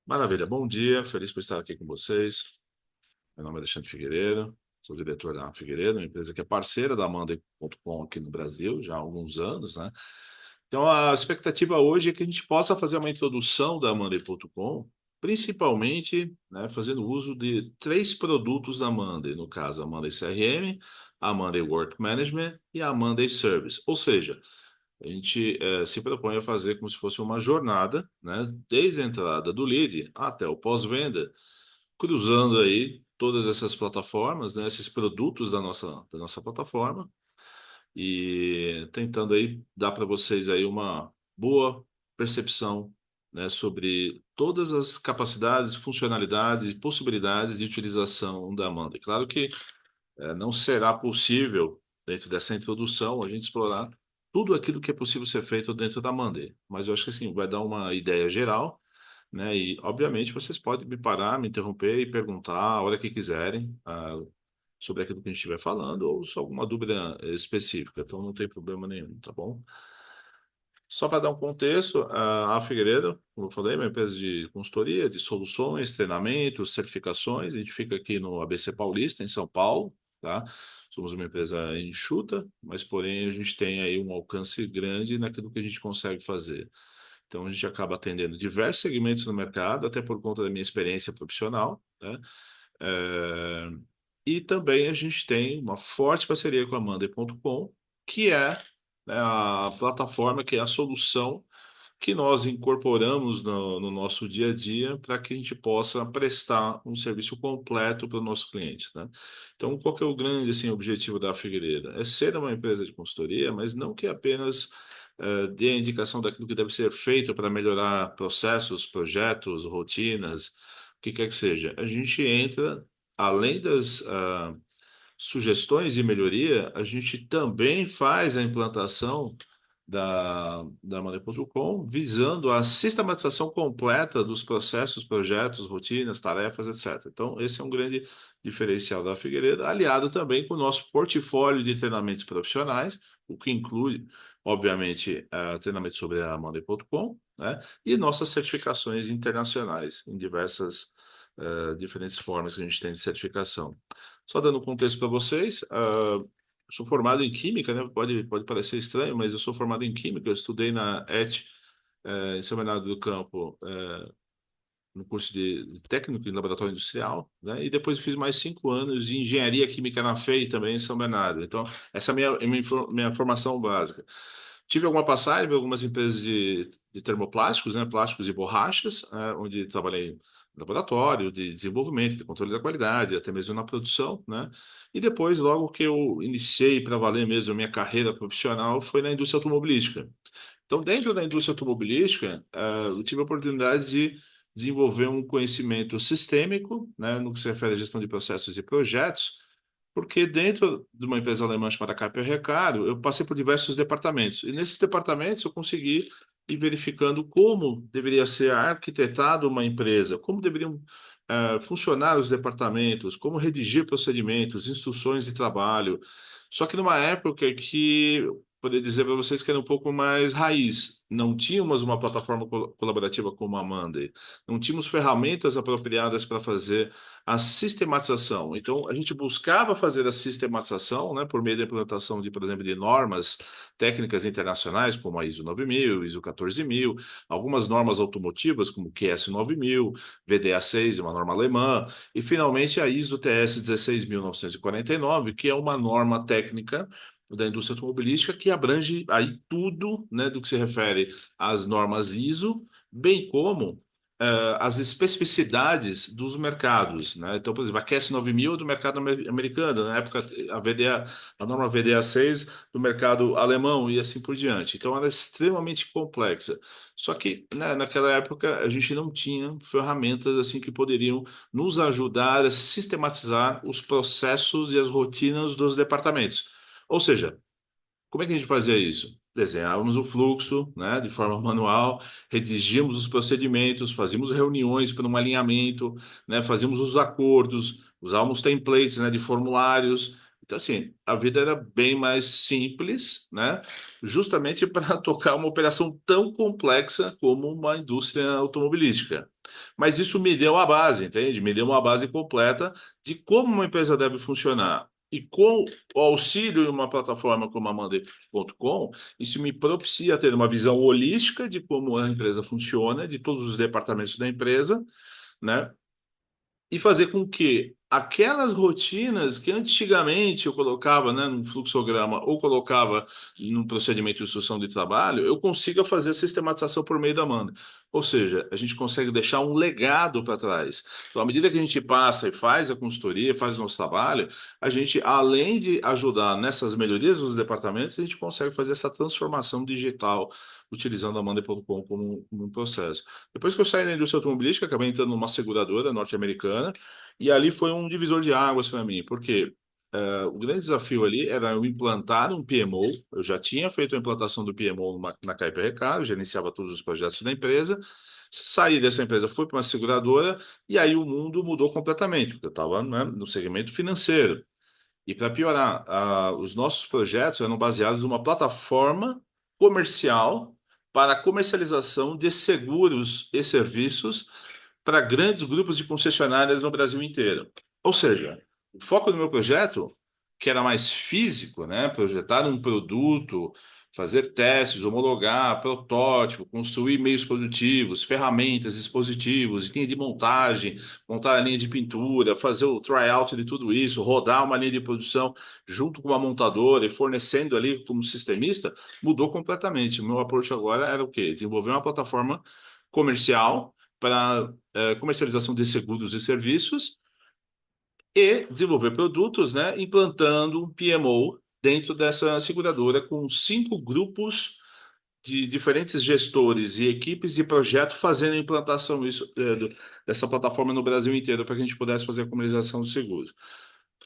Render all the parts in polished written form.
Maravilha, bom dia, feliz por estar aqui com vocês. Meu nome é Alexandre Figueiredo, sou diretor da Figueiredo, uma empresa que é parceira da Monday.com aqui no Brasil já há alguns anos, né? Então, a expectativa hoje é que a gente possa fazer uma introdução da Monday.com, principalmente, né, fazendo uso de três produtos da Monday, no caso, a Monday CRM, a Monday Work Management e a Monday Service. Ou seja, a gente se propõe a fazer como se fosse uma jornada, né, desde a entrada do lead até o pós-venda, cruzando aí todas essas plataformas, né, esses produtos da nossa plataforma e tentando aí dar para vocês aí uma boa percepção, né, sobre todas as capacidades, funcionalidades e possibilidades de utilização da Amanda. E claro que não será possível, dentro dessa introdução, a gente explorar tudo aquilo que é possível ser feito dentro da Monday. Mas eu acho que assim, vai dar uma ideia geral, né? E, obviamente, vocês podem me parar, me interromper e perguntar a hora que quiserem, sobre aquilo que a gente estiver falando ou se alguma dúvida específica. Então, não tem problema nenhum, tá bom? Só para dar um contexto, a Figueiredo, como eu falei, é uma empresa de consultoria, de soluções, treinamentos, certificações. A gente fica aqui no ABC Paulista, em São Paulo, tá? Somos uma empresa enxuta, mas porém a gente tem aí um alcance grande naquilo que a gente consegue fazer. Então a gente acaba atendendo diversos segmentos no mercado, até por conta da minha experiência profissional, né? É, E também a gente tem uma forte parceria com a Monday.com, que é, né, a plataforma, que é a solução que nós incorporamos no nosso dia a dia para que a gente possa prestar um serviço completo para os nossos clientes, né? Então, qual que é o grande assim, objetivo da Figueiredo? É ser uma empresa de consultoria, mas não que apenas dê a indicação daquilo que deve ser feito para melhorar processos, projetos, rotinas, o que quer que seja. A gente entra, além das sugestões de melhoria, a gente também faz a implantação da Monday.com, visando a sistematização completa dos processos, projetos, rotinas, tarefas, etc. Então, esse é um grande diferencial da Figueiredo, aliado também com o nosso portfólio de treinamentos profissionais, o que inclui, obviamente, treinamento sobre a Monday.com, né, e nossas certificações internacionais em diversas diferentes formas que a gente tem de certificação. Só dando um contexto para vocês, sou formado em Química, né? Pode parecer estranho, mas eu sou formado em Química. Eu estudei na ET, em São Bernardo do Campo, no curso de técnico em laboratório industrial, né? E depois eu fiz mais 5 anos de engenharia química na FEI também em São Bernardo. Então, essa é a minha formação básica. Tive alguma passagem em algumas empresas de termoplásticos, né? Plásticos e borrachas, onde trabalhei no laboratório de desenvolvimento, de controle da qualidade, até mesmo na produção, né? E depois, logo que eu iniciei para valer mesmo a minha carreira profissional, foi na indústria automobilística. Então, dentro da indústria automobilística, eu tive a oportunidade de desenvolver um conhecimento sistêmico, né, no que se refere à gestão de processos e projetos, porque dentro de uma empresa alemã chamada Kaiper Recaro, eu passei por diversos departamentos. E nesses departamentos eu consegui ir verificando como deveria ser arquitetado uma empresa, como deveriam funcionar os departamentos, como redigir procedimentos, instruções de trabalho. Só que numa época que poder dizer para vocês que era um pouco mais raiz. Não tínhamos uma plataforma colaborativa como a Monday, não tínhamos ferramentas apropriadas para fazer a sistematização. Então, a gente buscava fazer a sistematização, né, por meio da implementação de, por exemplo, de normas técnicas internacionais, como a ISO 9000, ISO 14000, algumas normas automotivas, como o QS 9000, VDA 6, uma norma alemã, e finalmente a ISO TS 16949, que é uma norma técnica da indústria automobilística que abrange aí tudo, né, do que se refere às normas ISO, bem como as especificidades dos mercados, né? Então, por exemplo, a QS 9000 é do mercado americano, na época a norma VDA 6 do mercado alemão e assim por diante. Então, ela é extremamente complexa. Só que, né, naquela época a gente não tinha ferramentas assim que poderiam nos ajudar a sistematizar os processos e as rotinas dos departamentos. Ou seja, como é que a gente fazia isso? Desenhávamos o fluxo, né, de forma manual, redigíamos os procedimentos, fazíamos reuniões para um alinhamento, né, fazíamos os acordos, usávamos templates, né, de formulários. Então, assim, a vida era bem mais simples, né? Justamente para tocar uma operação tão complexa como uma indústria automobilística. Mas isso me deu a base, entende? Me deu uma base completa de como uma empresa deve funcionar. E com o auxílio de uma plataforma como a Monday.com, isso me propicia ter uma visão holística de como a empresa funciona, de todos os departamentos da empresa, né? E fazer com que aquelas rotinas que antigamente eu colocava, né, num fluxograma ou colocava num procedimento de instrução de trabalho, eu consiga fazer a sistematização por meio da Amanda. Ou seja, a gente consegue deixar um legado para trás. Então, à medida que a gente passa e faz a consultoria, faz o nosso trabalho, a gente, além de ajudar nessas melhorias dos departamentos, a gente consegue fazer essa transformação digital utilizando a Monday.com como um processo. Depois que eu saí da indústria automobilística, acabei entrando numa seguradora norte-americana, e ali foi um divisor de águas para mim, porque o grande desafio ali era eu implantar um PMO. Eu já tinha feito a implantação do PMO na KPRK, eu gerenciava todos os projetos da empresa. Saí dessa empresa, fui para uma seguradora, e aí o mundo mudou completamente, porque eu estava, né, no segmento financeiro. E para piorar, os nossos projetos eram baseados numa plataforma comercial para a comercialização de seguros e serviços para grandes grupos de concessionárias no Brasil inteiro. Ou seja, o foco do meu projeto, que era mais físico, né, projetar um produto, fazer testes, homologar, protótipo, construir meios produtivos, ferramentas, dispositivos, linha de montagem, montar a linha de pintura, fazer o tryout de tudo isso, rodar uma linha de produção junto com uma montadora e fornecendo ali como sistemista, mudou completamente. O meu approach agora era o quê? Desenvolver uma plataforma comercial para comercialização de seguros e serviços e desenvolver produtos, né, implantando um PMO dentro dessa seguradora com 5 grupos de diferentes gestores e equipes de projeto fazendo a implantação dessa plataforma no Brasil inteiro para que a gente pudesse fazer a comercialização dos seguros.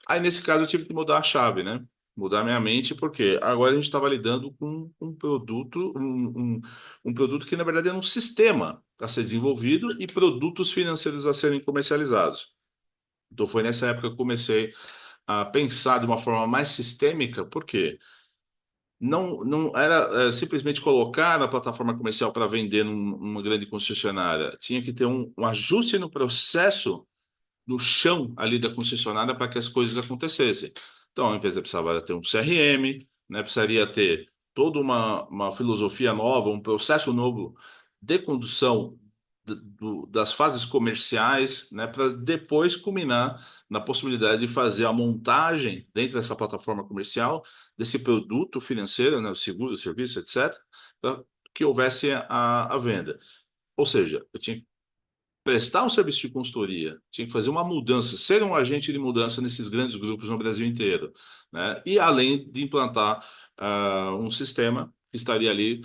Aí, nesse caso, eu tive que mudar a chave, né? Mudar minha mente, porque agora a gente estava lidando com um produto, um produto que, na verdade, era um sistema a ser desenvolvido e produtos financeiros a serem comercializados. Então, foi nessa época que eu comecei a pensar de uma forma mais sistêmica, porque não era simplesmente colocar na plataforma comercial para vender numa grande concessionária. Tinha que ter um ajuste no processo no chão ali da concessionária para que as coisas acontecessem. Então, a empresa precisava ter um CRM, né, precisaria ter toda uma filosofia nova, um processo novo de condução das fases comerciais, né, para depois culminar na possibilidade de fazer a montagem dentro dessa plataforma comercial desse produto financeiro, né, o seguro, o serviço, etc., para que houvesse a venda. Ou seja, eu tinha prestar um serviço de consultoria, tinha que fazer uma mudança, ser um agente de mudança nesses grandes grupos no Brasil inteiro, né? E além de implantar um sistema que estaria ali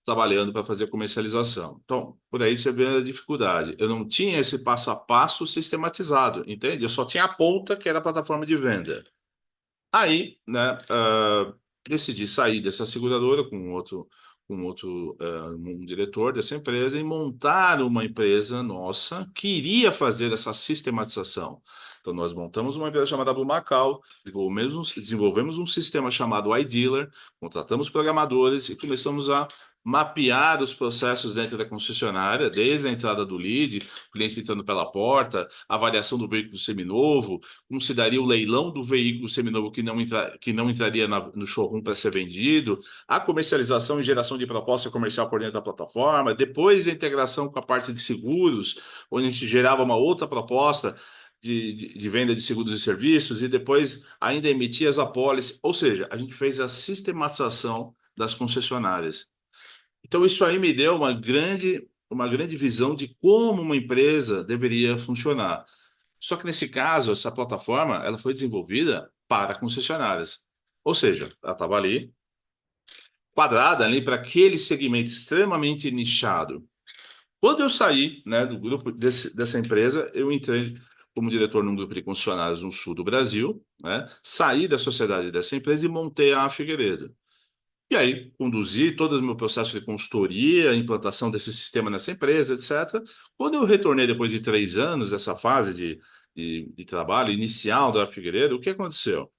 trabalhando para fazer a comercialização. Então, por aí você vê a dificuldade. Eu não tinha esse passo a passo sistematizado, entende? Eu só tinha a ponta, que era a plataforma de venda. Aí, né, decidi sair dessa seguradora com um diretor dessa empresa e montar uma empresa nossa que iria fazer essa sistematização. Então, nós montamos uma empresa chamada Blue Macau, desenvolvemos um sistema chamado iDealer, contratamos programadores e começamos a mapear os processos dentro da concessionária, desde a entrada do lead, o cliente entrando pela porta, a avaliação do veículo seminovo, como se daria o leilão do veículo seminovo que não entraria no showroom para ser vendido, a comercialização e geração de proposta comercial por dentro da plataforma, depois a integração com a parte de seguros, onde a gente gerava uma outra proposta de venda de seguros e serviços, e depois ainda emitia as apólices, ou seja, a gente fez a sistematização das concessionárias. Então, isso aí me deu uma grande visão de como uma empresa deveria funcionar. Só que nesse caso, essa plataforma, ela foi desenvolvida para concessionárias. Ou seja, ela estava ali, quadrada ali para aquele segmento extremamente nichado. Quando eu saí, né, do grupo dessa empresa, eu entrei como diretor num grupo de concessionárias no sul do Brasil, né? Saí da sociedade dessa empresa e montei a Figueiredo. E aí, conduzi todo o meu processo de consultoria, implantação desse sistema nessa empresa, etc. Quando eu retornei depois de 3 anos dessa fase de trabalho inicial da Figueiredo, o que aconteceu?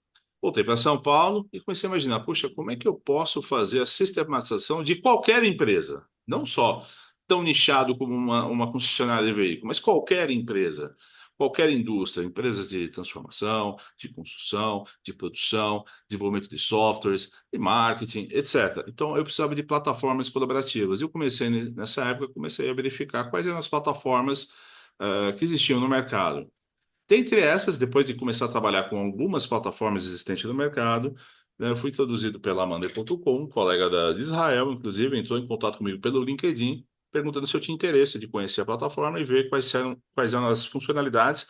Voltei para São Paulo e comecei a imaginar, puxa, como é que eu posso fazer a sistematização de qualquer empresa? Não só tão nichado como uma concessionária de veículo, mas qualquer empresa, qualquer indústria, empresas de transformação, de construção, de produção, desenvolvimento de softwares, de marketing, etc. Então, eu precisava de plataformas colaborativas. E eu comecei, nessa época, comecei a verificar quais eram as plataformas que existiam no mercado. Dentre essas, depois de começar a trabalhar com algumas plataformas existentes no mercado, né, eu fui introduzido pela Monday.com, um colega de Israel, inclusive, entrou em contato comigo pelo LinkedIn, perguntando se eu tinha interesse de conhecer a plataforma e ver quais eram as funcionalidades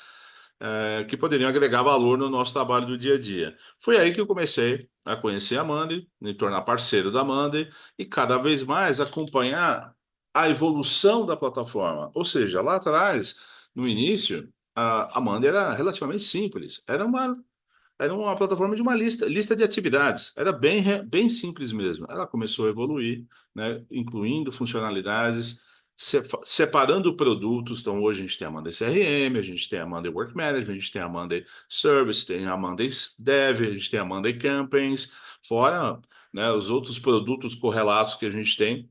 que poderiam agregar valor no nosso trabalho do dia a dia. Foi aí que eu comecei a conhecer a Monday, me tornar parceiro da Monday e cada vez mais acompanhar a evolução da plataforma. Ou seja, lá atrás, no início, a Amanda era relativamente simples. Era uma plataforma de uma lista de atividades. Era bem simples mesmo. Ela começou a evoluir, né, incluindo funcionalidades, separando produtos. Então, hoje a gente tem a Monday CRM, a gente tem a Monday Work Management, a gente tem a Monday Service, tem a Monday Dev, a gente tem a Monday Campaigns, fora, né, os outros produtos correlatos que a gente tem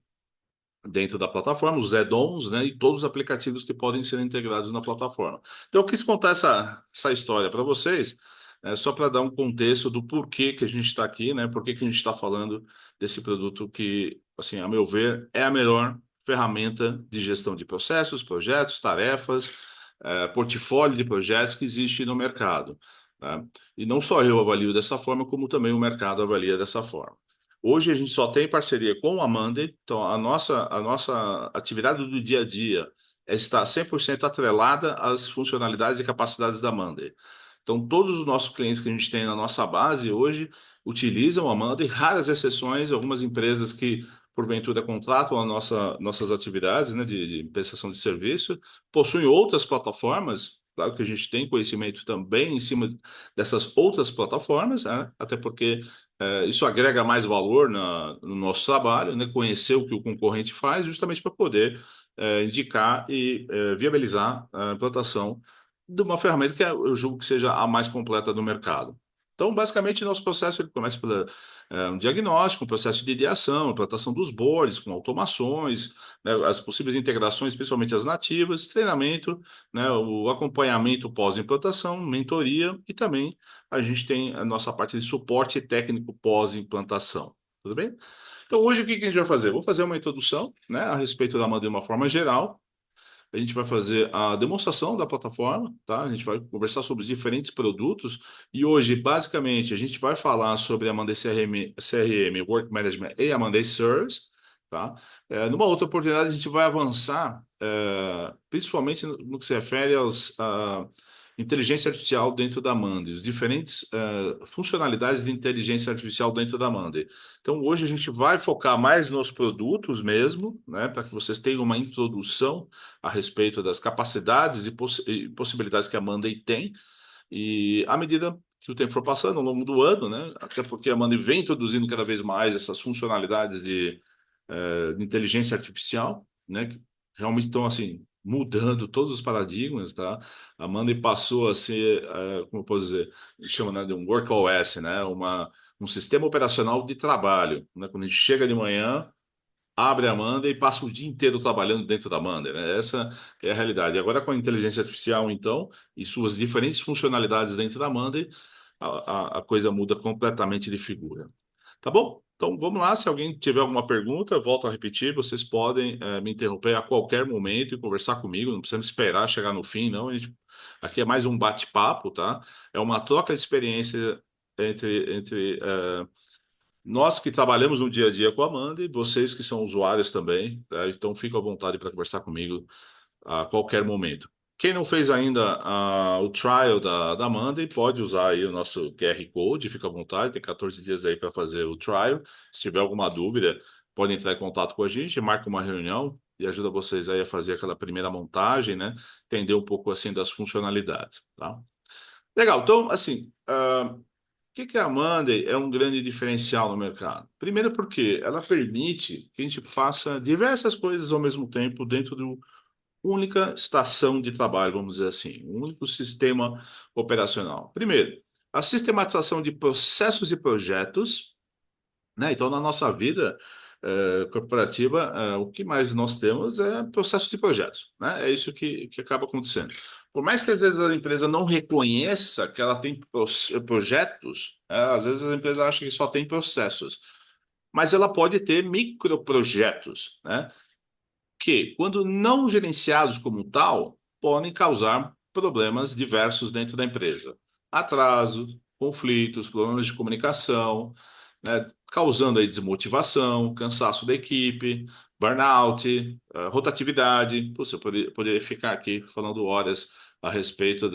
dentro da plataforma, os add-ons, né, e todos os aplicativos que podem ser integrados na plataforma. Então, eu quis contar essa história para vocês, só para dar um contexto do porquê que a gente está aqui, né, por que a gente está falando desse produto que, assim, a meu ver, é a melhor ferramenta de gestão de processos, projetos, tarefas, portfólio de projetos que existe no mercado. Tá? E não só eu avalio dessa forma, como também o mercado avalia dessa forma. Hoje a gente só tem parceria com a Monday, então a nossa atividade do dia a dia está 100% atrelada às funcionalidades e capacidades da Monday. Então, todos os nossos clientes que a gente tem na nossa base hoje utilizam a Monday, raras exceções, algumas empresas que, porventura, contratam nossas atividades, né, de prestação de serviço, possuem outras plataformas. Claro que a gente tem conhecimento também em cima dessas outras plataformas, né, até porque isso agrega mais valor no nosso trabalho, né? Conhecer o que o concorrente faz, justamente para poder indicar e viabilizar a implantação de uma ferramenta que eu julgo que seja a mais completa do mercado. Então, basicamente, nosso processo ele começa pelo um diagnóstico, um processo de ideação, implantação dos boards com automações, né, as possíveis integrações, principalmente as nativas, treinamento, né, o acompanhamento pós-implantação, mentoria e também a gente tem a nossa parte de suporte técnico pós-implantação. Tudo bem? Então, hoje o que que a gente vai fazer? Vou fazer uma introdução, né, a respeito da Amanda de uma forma geral. A gente vai fazer a demonstração da plataforma, tá? A gente vai conversar sobre os diferentes produtos e hoje, basicamente, a gente vai falar sobre a Monday CRM, Work Management e a Monday Service, tá? Numa outra oportunidade, a gente vai avançar, principalmente no que se refere aos inteligência artificial dentro da Monday, os diferentes funcionalidades de inteligência artificial dentro da Monday. Então, hoje a gente vai focar mais nos produtos mesmo, né, para que vocês tenham uma introdução a respeito das capacidades e possibilidades que a Monday tem. E à medida que o tempo for passando, ao longo do ano, né, até porque a Monday vem introduzindo cada vez mais essas funcionalidades de inteligência artificial, né, que realmente estão assim mudando todos os paradigmas, tá? A Monday passou a ser, como eu posso dizer, chama, né, de um workOS, né, um sistema operacional de trabalho, né? Quando a gente chega de manhã, abre a Monday e passa o dia inteiro trabalhando dentro da Monday, né? Essa é a realidade. Agora, com a inteligência artificial, então, e suas diferentes funcionalidades dentro da Monday, a coisa muda completamente de figura. Tá bom? Então, vamos lá. Se alguém tiver alguma pergunta, volto a repetir, vocês podem me interromper a qualquer momento e conversar comigo. Não precisamos esperar chegar no fim, não. Aqui é mais um bate-papo, tá? É uma troca de experiência entre nós que trabalhamos no dia a dia com a Amanda e vocês que são usuários também, tá? Então fica à vontade para conversar comigo a qualquer momento. Quem não fez ainda o trial da Amanda pode usar aí o nosso QR Code, fica à vontade, tem 14 dias aí para fazer o trial. Se tiver alguma dúvida, pode entrar em contato com a gente, marca uma reunião e ajuda vocês aí a fazer aquela primeira montagem, né? Entender um pouco assim das funcionalidades, tá? Legal, então assim, que a Monday é um grande diferencial no mercado? Primeiro porque ela permite que a gente faça diversas coisas ao mesmo tempo dentro de uma única estação de trabalho, vamos dizer assim, um único sistema operacional. Primeiro, A sistematização de processos e projetos, né? Então, na nossa vida corporativa, o que mais nós temos é processos e projetos, né? É isso que acaba acontecendo. Por mais que às vezes a empresa não reconheça que ela tem projetos, às vezes a empresa acha que só tem processos, mas ela pode ter microprojetos, né? Que, quando não gerenciados como tal, podem causar problemas diversos dentro da empresa. Atrasos, conflitos, problemas de comunicação, né, causando aí desmotivação, cansaço da equipe, burnout, rotatividade. Putz, eu poderia ficar aqui falando horas a respeito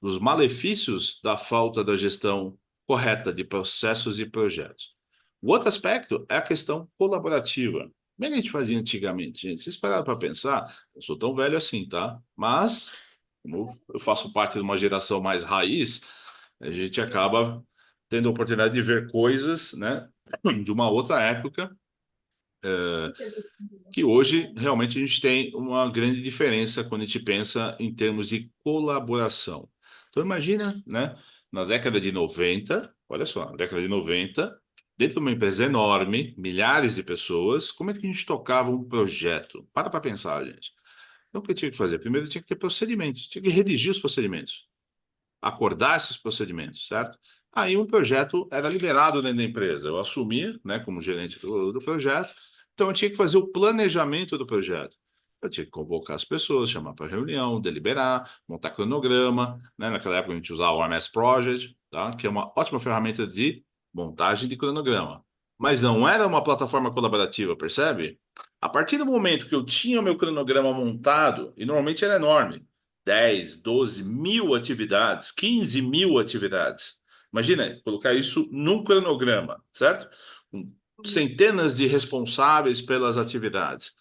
dos malefícios da falta da gestão correta de processos e projetos. O outro aspecto é a questão colaborativa. Como é que a gente fazia antigamente, gente? Vocês pararam para pensar? Eu sou tão velho assim, tá? Mas, como eu faço parte de uma geração mais raiz, a gente acaba tendo a oportunidade de ver coisas, né, de uma outra época que hoje realmente a gente tem uma grande diferença quando a gente pensa em termos de colaboração. Então imagina, né, na década de 90, olha só, na década de 90, dentro de uma empresa enorme, milhares de pessoas, como é que a gente tocava um projeto? Para pensar, gente. Então o que eu tinha que fazer? Primeiro eu tinha que ter procedimentos, tinha que redigir os procedimentos, acordar esses procedimentos, certo? Aí um projeto era liberado dentro da empresa. Eu assumia, né, como gerente do projeto, então eu tinha que fazer o planejamento do projeto. Eu tinha que convocar as pessoas, chamar para reunião, deliberar, montar cronograma, né? Naquela época a gente usava o MS Project, tá? Que é uma ótima ferramenta de montagem de cronograma. Mas não era uma plataforma colaborativa, percebe? A partir do momento que eu tinha o meu cronograma montado, e normalmente era enorme, 10, 12 mil atividades, 15 mil atividades. Imagina, colocar isso num cronograma, certo? Com centenas de responsáveis pelas atividades.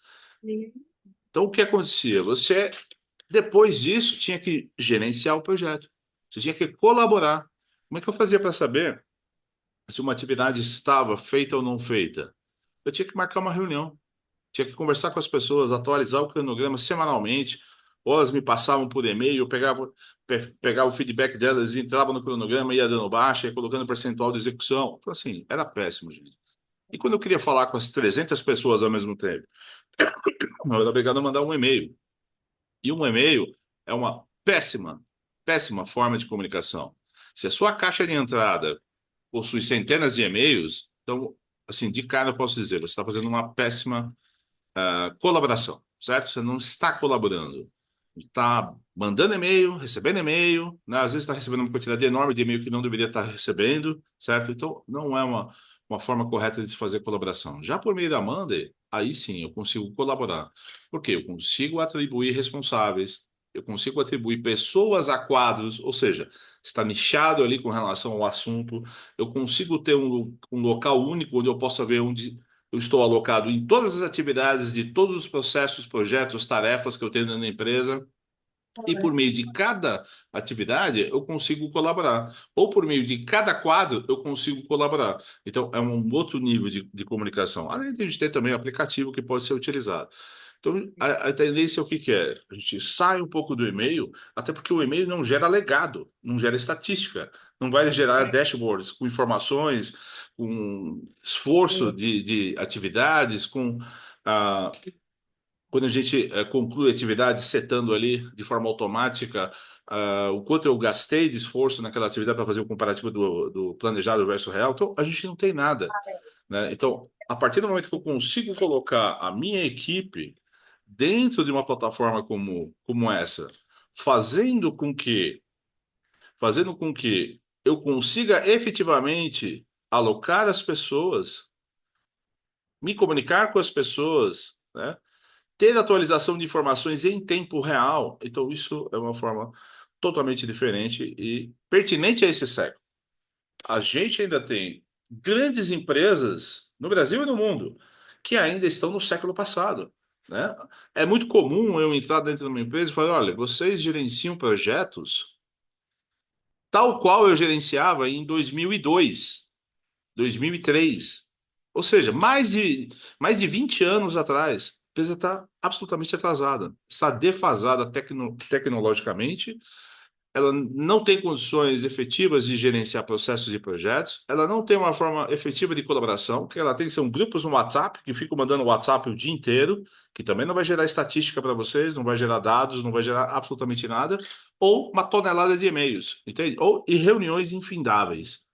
Então, o que acontecia? Você, depois disso, tinha que gerenciar o projeto. Você tinha que colaborar. Como é que eu fazia para saber se uma atividade estava feita ou não feita? Eu tinha que marcar uma reunião. Tinha que conversar com as pessoas, atualizar o cronograma semanalmente, ou elas me passavam por e-mail, eu pegava o feedback delas, entrava no cronograma, ia dando baixa, ia colocando percentual de execução. Então, assim, era péssimo, gente. E quando eu queria falar com as 300 pessoas ao mesmo tempo, eu era obrigado a mandar um e-mail. E um e-mail é uma péssima forma de comunicação. Se a sua caixa de entrada possui centenas de e-mails, então, assim, de cara eu posso dizer, você está fazendo uma péssima colaboração, certo? Você não está colaborando. Está mandando e-mail, recebendo e-mail, né? Às vezes está recebendo uma quantidade enorme de e-mail que não deveria estar recebendo, certo? Então, não é uma forma correta de se fazer colaboração. Já por meio da Monday, aí sim eu consigo colaborar. Porque eu consigo atribuir responsáveis, eu consigo atribuir pessoas a quadros, ou seja, está nichado ali com relação ao assunto, eu consigo ter um local único onde eu possa ver onde eu estou alocado em todas as atividades de todos os processos, projetos, tarefas que eu tenho dentro da empresa. E por meio de cada atividade, eu consigo colaborar. Ou por meio de cada quadro, eu consigo colaborar. Então, é um outro nível de comunicação. Além de a gente ter também aplicativo que pode ser utilizado. Então, a tendência é o que que é? A gente sai um pouco do e-mail, até porque o e-mail não gera legado, não gera estatística, não vai gerar dashboards com informações, com esforço de atividades, com ah, quando a gente conclui a atividade, setando ali de forma automática o quanto eu gastei de esforço naquela atividade para fazer o comparativo do planejado versus real. Então, a gente não tem nada, né? Então, a partir do momento que eu consigo colocar a minha equipe dentro de uma plataforma como essa, fazendo com que, fazendo com que eu consiga efetivamente alocar as pessoas, me comunicar com as pessoas, né? Ter atualização de informações em tempo real. Então, isso é uma forma totalmente diferente e pertinente a esse século. A gente ainda tem grandes empresas no Brasil e no mundo que ainda estão no século passado, né? É muito comum eu entrar dentro de uma empresa e falar: olha, vocês gerenciam projetos tal qual eu gerenciava em 2002, 2003. Ou seja, mais de 20 anos atrás. A empresa está absolutamente atrasada, está defasada tecnologicamente, ela não tem condições efetivas de gerenciar processos e projetos, ela não tem uma forma efetiva de colaboração, o que ela tem são grupos no WhatsApp, que ficam mandando WhatsApp o dia inteiro, que também não vai gerar estatística para vocês, não vai gerar dados, não vai gerar absolutamente nada, ou uma tonelada de e-mails, entende? Ou e reuniões infindáveis.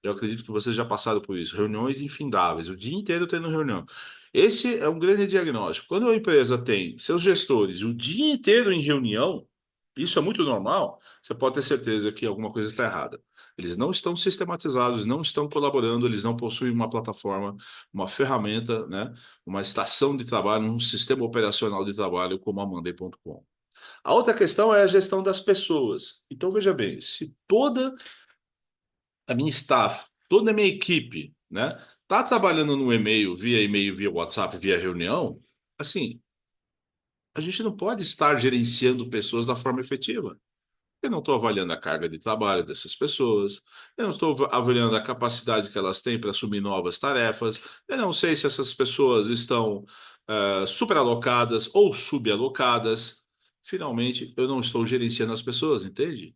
Eu acredito que vocês já passaram por isso. Reuniões infindáveis, o dia inteiro tendo reunião. Esse é um grande diagnóstico. Quando a empresa tem seus gestores o dia inteiro em reunião, isso é muito normal, você pode ter certeza que alguma coisa está errada. Eles não estão sistematizados, não estão colaborando, eles não possuem uma plataforma, uma ferramenta, né, uma estação de trabalho, um sistema operacional de trabalho como a Monday.com. A outra questão é a gestão das pessoas. Então, veja bem, se toda a minha staff, toda a minha equipe, né, tá trabalhando no e-mail, via WhatsApp, via reunião, assim, a gente não pode estar gerenciando pessoas da forma efetiva. Eu não estou avaliando a carga de trabalho dessas pessoas, eu não estou avaliando a capacidade que elas têm para assumir novas tarefas, eu não sei se essas pessoas estão superalocadas ou subalocadas. Finalmente, eu não estou gerenciando as pessoas, entende?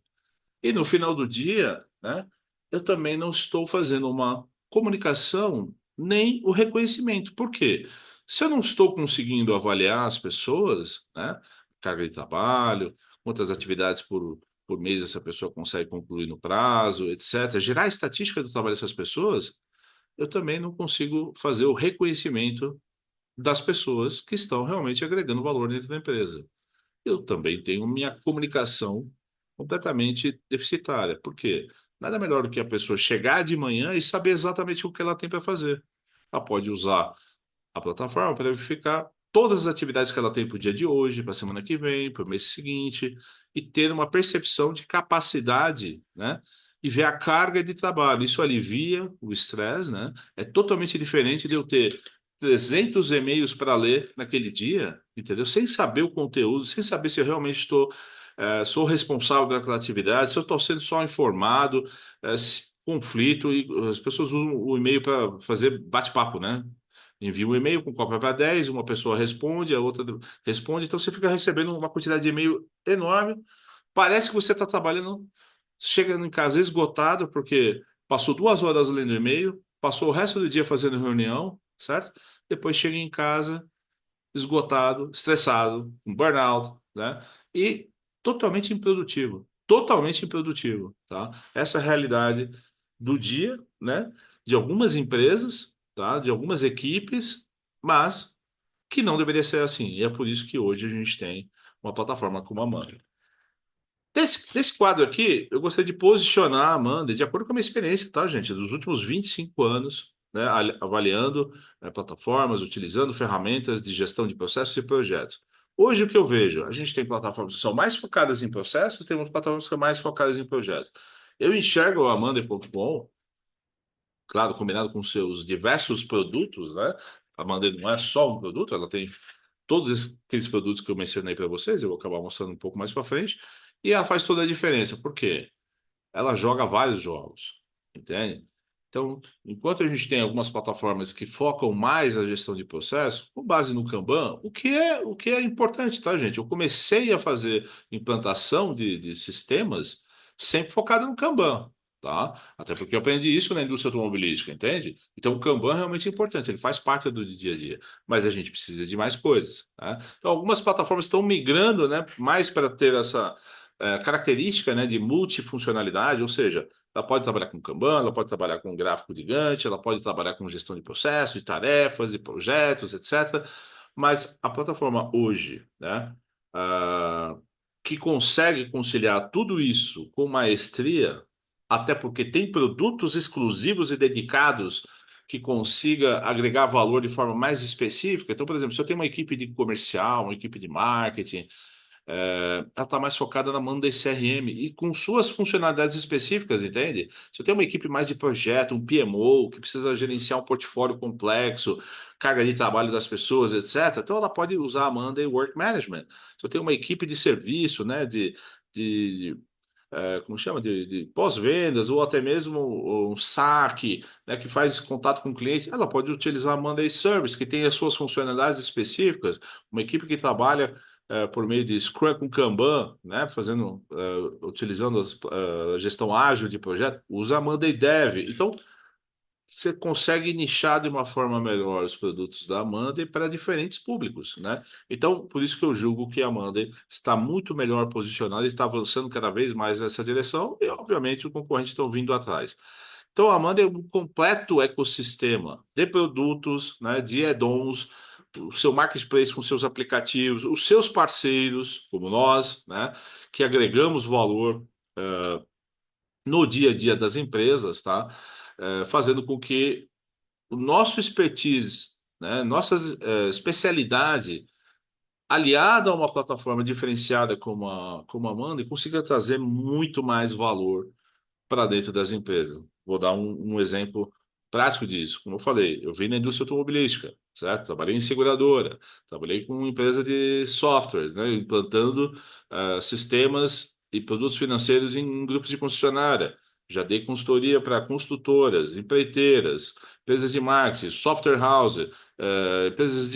E no final do dia, né, eu também não estou fazendo uma comunicação nem o reconhecimento. Por quê? Se eu não estou conseguindo avaliar as pessoas, né, carga de trabalho, quantas atividades por mês essa pessoa consegue concluir no prazo, etc., gerar a estatística do trabalho dessas pessoas, eu também não consigo fazer o reconhecimento das pessoas que estão realmente agregando valor dentro da empresa. Eu também tenho minha comunicação completamente deficitária. Por quê? Nada melhor do que a pessoa chegar de manhã e saber exatamente o que ela tem para fazer. Ela pode usar a plataforma para verificar todas as atividades que ela tem para o dia de hoje, para a semana que vem, para o mês seguinte, e ter uma percepção de capacidade, né? E ver a carga de trabalho. Isso alivia o estresse, né? É totalmente diferente de eu ter 300 e-mails para ler naquele dia, entendeu? Sem saber o conteúdo, sem saber se eu realmente sou responsável pelaquela atividade, se eu estou sendo só informado, conflito, e as pessoas usam o e-mail para fazer bate-papo, né? Envia um e-mail com cópia para 10, uma pessoa responde, a outra responde, então você fica recebendo uma quantidade de e-mail enorme. Parece que você está trabalhando, chega em casa esgotado, porque passou 2 horas lendo e-mail, passou o resto do dia fazendo reunião, certo? Depois chega em casa esgotado, estressado, um burnout, né? E totalmente improdutivo, tá? Essa é a realidade do dia, né? De algumas empresas, tá? De algumas equipes, mas que não deveria ser assim. E é por isso que hoje a gente tem uma plataforma como a Monday. Desse quadro aqui, eu gostaria de posicionar a Amanda de acordo com a minha experiência, tá, gente? Dos últimos 25 anos, né, avaliando plataformas, utilizando ferramentas de gestão de processos e projetos. Hoje, o que eu vejo? A gente tem plataformas que são mais focadas em processos, temos plataformas que são mais focadas em projetos. Eu enxergo a Amanda.com, claro, combinado com seus diversos produtos, né? A Amanda não é só um produto, ela tem todos aqueles produtos que eu mencionei para vocês, eu vou acabar mostrando um pouco mais para frente, e ela faz toda a diferença. Por quê? Ela joga vários jogos, entende? Então, enquanto a gente tem algumas plataformas que focam mais a gestão de processo, com base no Kanban, o que é importante, tá, gente? Eu comecei a fazer implantação de sistemas sempre focado no Kanban, tá? Até porque eu aprendi isso na indústria automobilística, entende? Então, o Kanban realmente é importante, ele faz parte do dia a dia, mas a gente precisa de mais coisas, tá? Então, algumas plataformas estão migrando, né, mais para ter essa característica, né, de multifuncionalidade, ou seja, ela pode trabalhar com Kanban, ela pode trabalhar com gráfico gigante, ela pode trabalhar com gestão de processos, de tarefas, de projetos, etc. Mas a plataforma hoje, né, ah, que consegue conciliar tudo isso com maestria, até porque tem produtos exclusivos e dedicados que consiga agregar valor de forma mais específica. Então, por exemplo, se eu tenho uma equipe de comercial, uma equipe de marketing, ela está mais focada na Monday CRM e com suas funcionalidades específicas, entende? Se eu tenho uma equipe mais de projeto, um PMO, que precisa gerenciar um portfólio complexo, carga de trabalho das pessoas, etc., então ela pode usar a Monday Work Management. Se eu tenho uma equipe de serviço, né, de como chama, de pós-vendas, ou até mesmo um saque, né, que faz contato com o cliente, ela pode utilizar a Monday Service, que tem as suas funcionalidades específicas, uma equipe que trabalha por meio de Scrum com Kanban, né, utilizando a gestão ágil de projeto, usa a Monday Dev. Então, você consegue nichar de uma forma melhor os produtos da Monday para diferentes públicos, né? Então, por isso que eu julgo que a Monday está muito melhor posicionada e está avançando cada vez mais nessa direção e, obviamente, os concorrentes estão vindo atrás. Então, a Monday é um completo ecossistema de produtos, né, de add-ons, o seu marketplace com seus aplicativos, os seus parceiros, como nós, né, que agregamos valor no dia a dia das empresas, tá? Fazendo com que o nosso expertise, né, nossa especialidade, aliada a uma plataforma diferenciada como a Monday, consiga trazer muito mais valor para dentro das empresas. Vou dar um exemplo prático disso. Como eu falei, eu vim na indústria automobilística, certo? Trabalhei em seguradora, trabalhei com uma empresa de softwares, né? Implantando sistemas e produtos financeiros em grupos de concessionária. Já dei consultoria para construtoras, empreiteiras, empresas de marketing, software house, empresas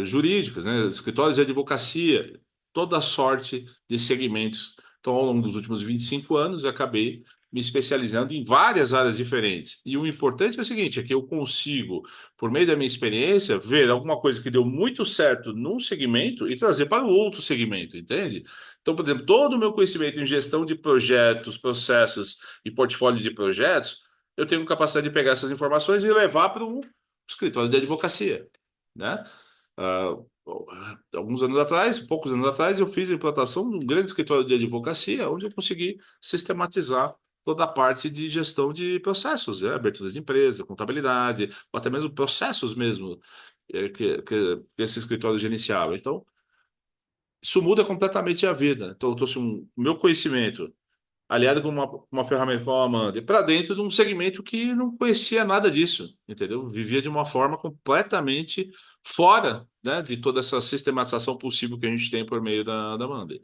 jurídicas, né? Escritórios de advocacia, toda sorte de segmentos. Então, ao longo dos últimos 25 anos, eu acabei me especializando em várias áreas diferentes. E o importante é o seguinte, é que eu consigo, por meio da minha experiência, ver alguma coisa que deu muito certo num segmento e trazer para o outro segmento, entende? Então, por exemplo, todo o meu conhecimento em gestão de projetos, processos e portfólio de projetos, eu tenho capacidade de pegar essas informações e levar para um escritório de advocacia, né? Ah, alguns anos atrás, poucos anos atrás, eu fiz a implantação de um grande escritório de advocacia, onde eu consegui sistematizar toda a parte de gestão de processos, né? Abertura de empresa, contabilidade, ou até mesmo processos mesmo que esse escritório gerenciava. Então, isso muda completamente a vida. Então, eu trouxe o meu conhecimento aliado com uma ferramenta como a Amanda, para dentro de um segmento que não conhecia nada disso, entendeu? Vivia de uma forma completamente fora, né, de toda essa sistematização possível que a gente tem por meio da Amanda.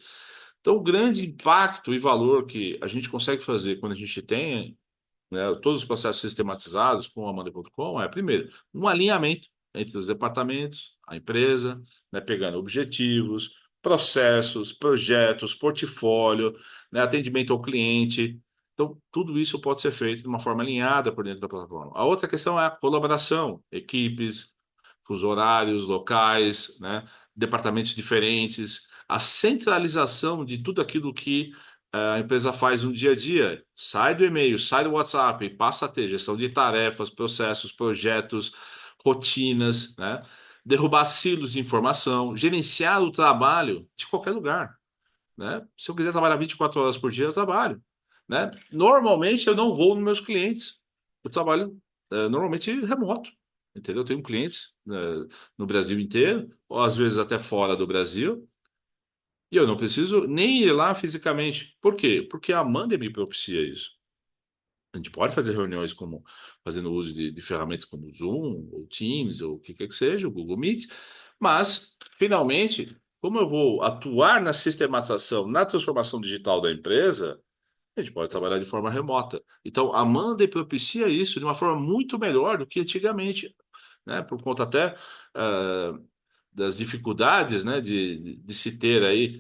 Então, o grande impacto e valor que a gente consegue fazer quando a gente tem, né, todos os processos sistematizados com a Amanda.com primeiro, um alinhamento entre os departamentos, a empresa, né, pegando objetivos, processos, projetos, portfólio, né, atendimento ao cliente. Então, tudo isso pode ser feito de uma forma alinhada por dentro da plataforma. A outra questão é a colaboração, equipes, fuso horários, locais, né, departamentos diferentes, a centralização de tudo aquilo que a empresa faz no dia a dia, sai do e-mail, sai do WhatsApp, e passa a ter gestão de tarefas, processos, projetos, rotinas, né? Derrubar silos de informação, gerenciar o trabalho de qualquer lugar, né? Se eu quiser trabalhar 24 horas por dia, eu trabalho, né? Normalmente eu não vou nos meus clientes, eu trabalho normalmente remoto, entendeu? Eu tenho clientes no Brasil inteiro, ou às vezes até fora do Brasil, e eu não preciso nem ir lá fisicamente. Por quê? Porque a Amanda me propicia isso. A gente pode fazer reuniões como fazendo uso de ferramentas como o Zoom, ou Teams, ou o que quer que seja, o Google Meet, mas, finalmente, como eu vou atuar na sistematização, na transformação digital da empresa, a gente pode trabalhar de forma remota. Então, a Monday propicia isso de uma forma muito melhor do que antigamente, né? Por conta até ah, das dificuldades, né, de se ter aí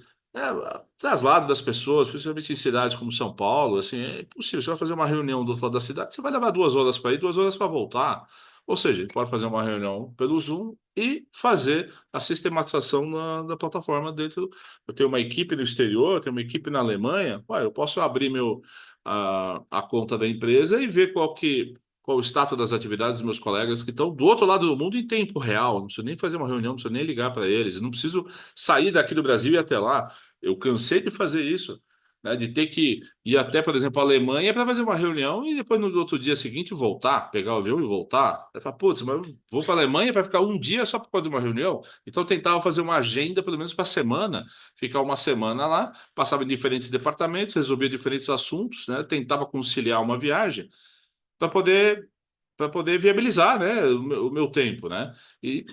traslado das pessoas, principalmente em cidades como São Paulo, assim, é impossível. Você vai fazer uma reunião do outro lado da cidade, você vai levar 2 horas para ir, 2 horas para voltar. Ou seja, a gente pode fazer uma reunião pelo Zoom e fazer a sistematização da plataforma dentro. Eu tenho uma equipe no exterior, eu tenho uma equipe na Alemanha, ué, eu posso abrir a conta da empresa e ver qual o status das atividades dos meus colegas que estão do outro lado do mundo em tempo real. Não preciso nem fazer uma reunião, não preciso nem ligar para eles, eu não preciso sair daqui do Brasil e ir até lá. Eu cansei de fazer isso, né, de ter que ir até, por exemplo, a Alemanha para fazer uma reunião e depois no outro dia seguinte voltar, pegar o avião e voltar. Eu falo, putz, mas eu vou para a Alemanha para ficar um dia só por causa de uma reunião? Então eu tentava fazer uma agenda, pelo menos para a semana, ficar uma semana lá, passava em diferentes departamentos, resolvia diferentes assuntos, né, tentava conciliar uma viagem para poder viabilizar, né, o meu tempo, né?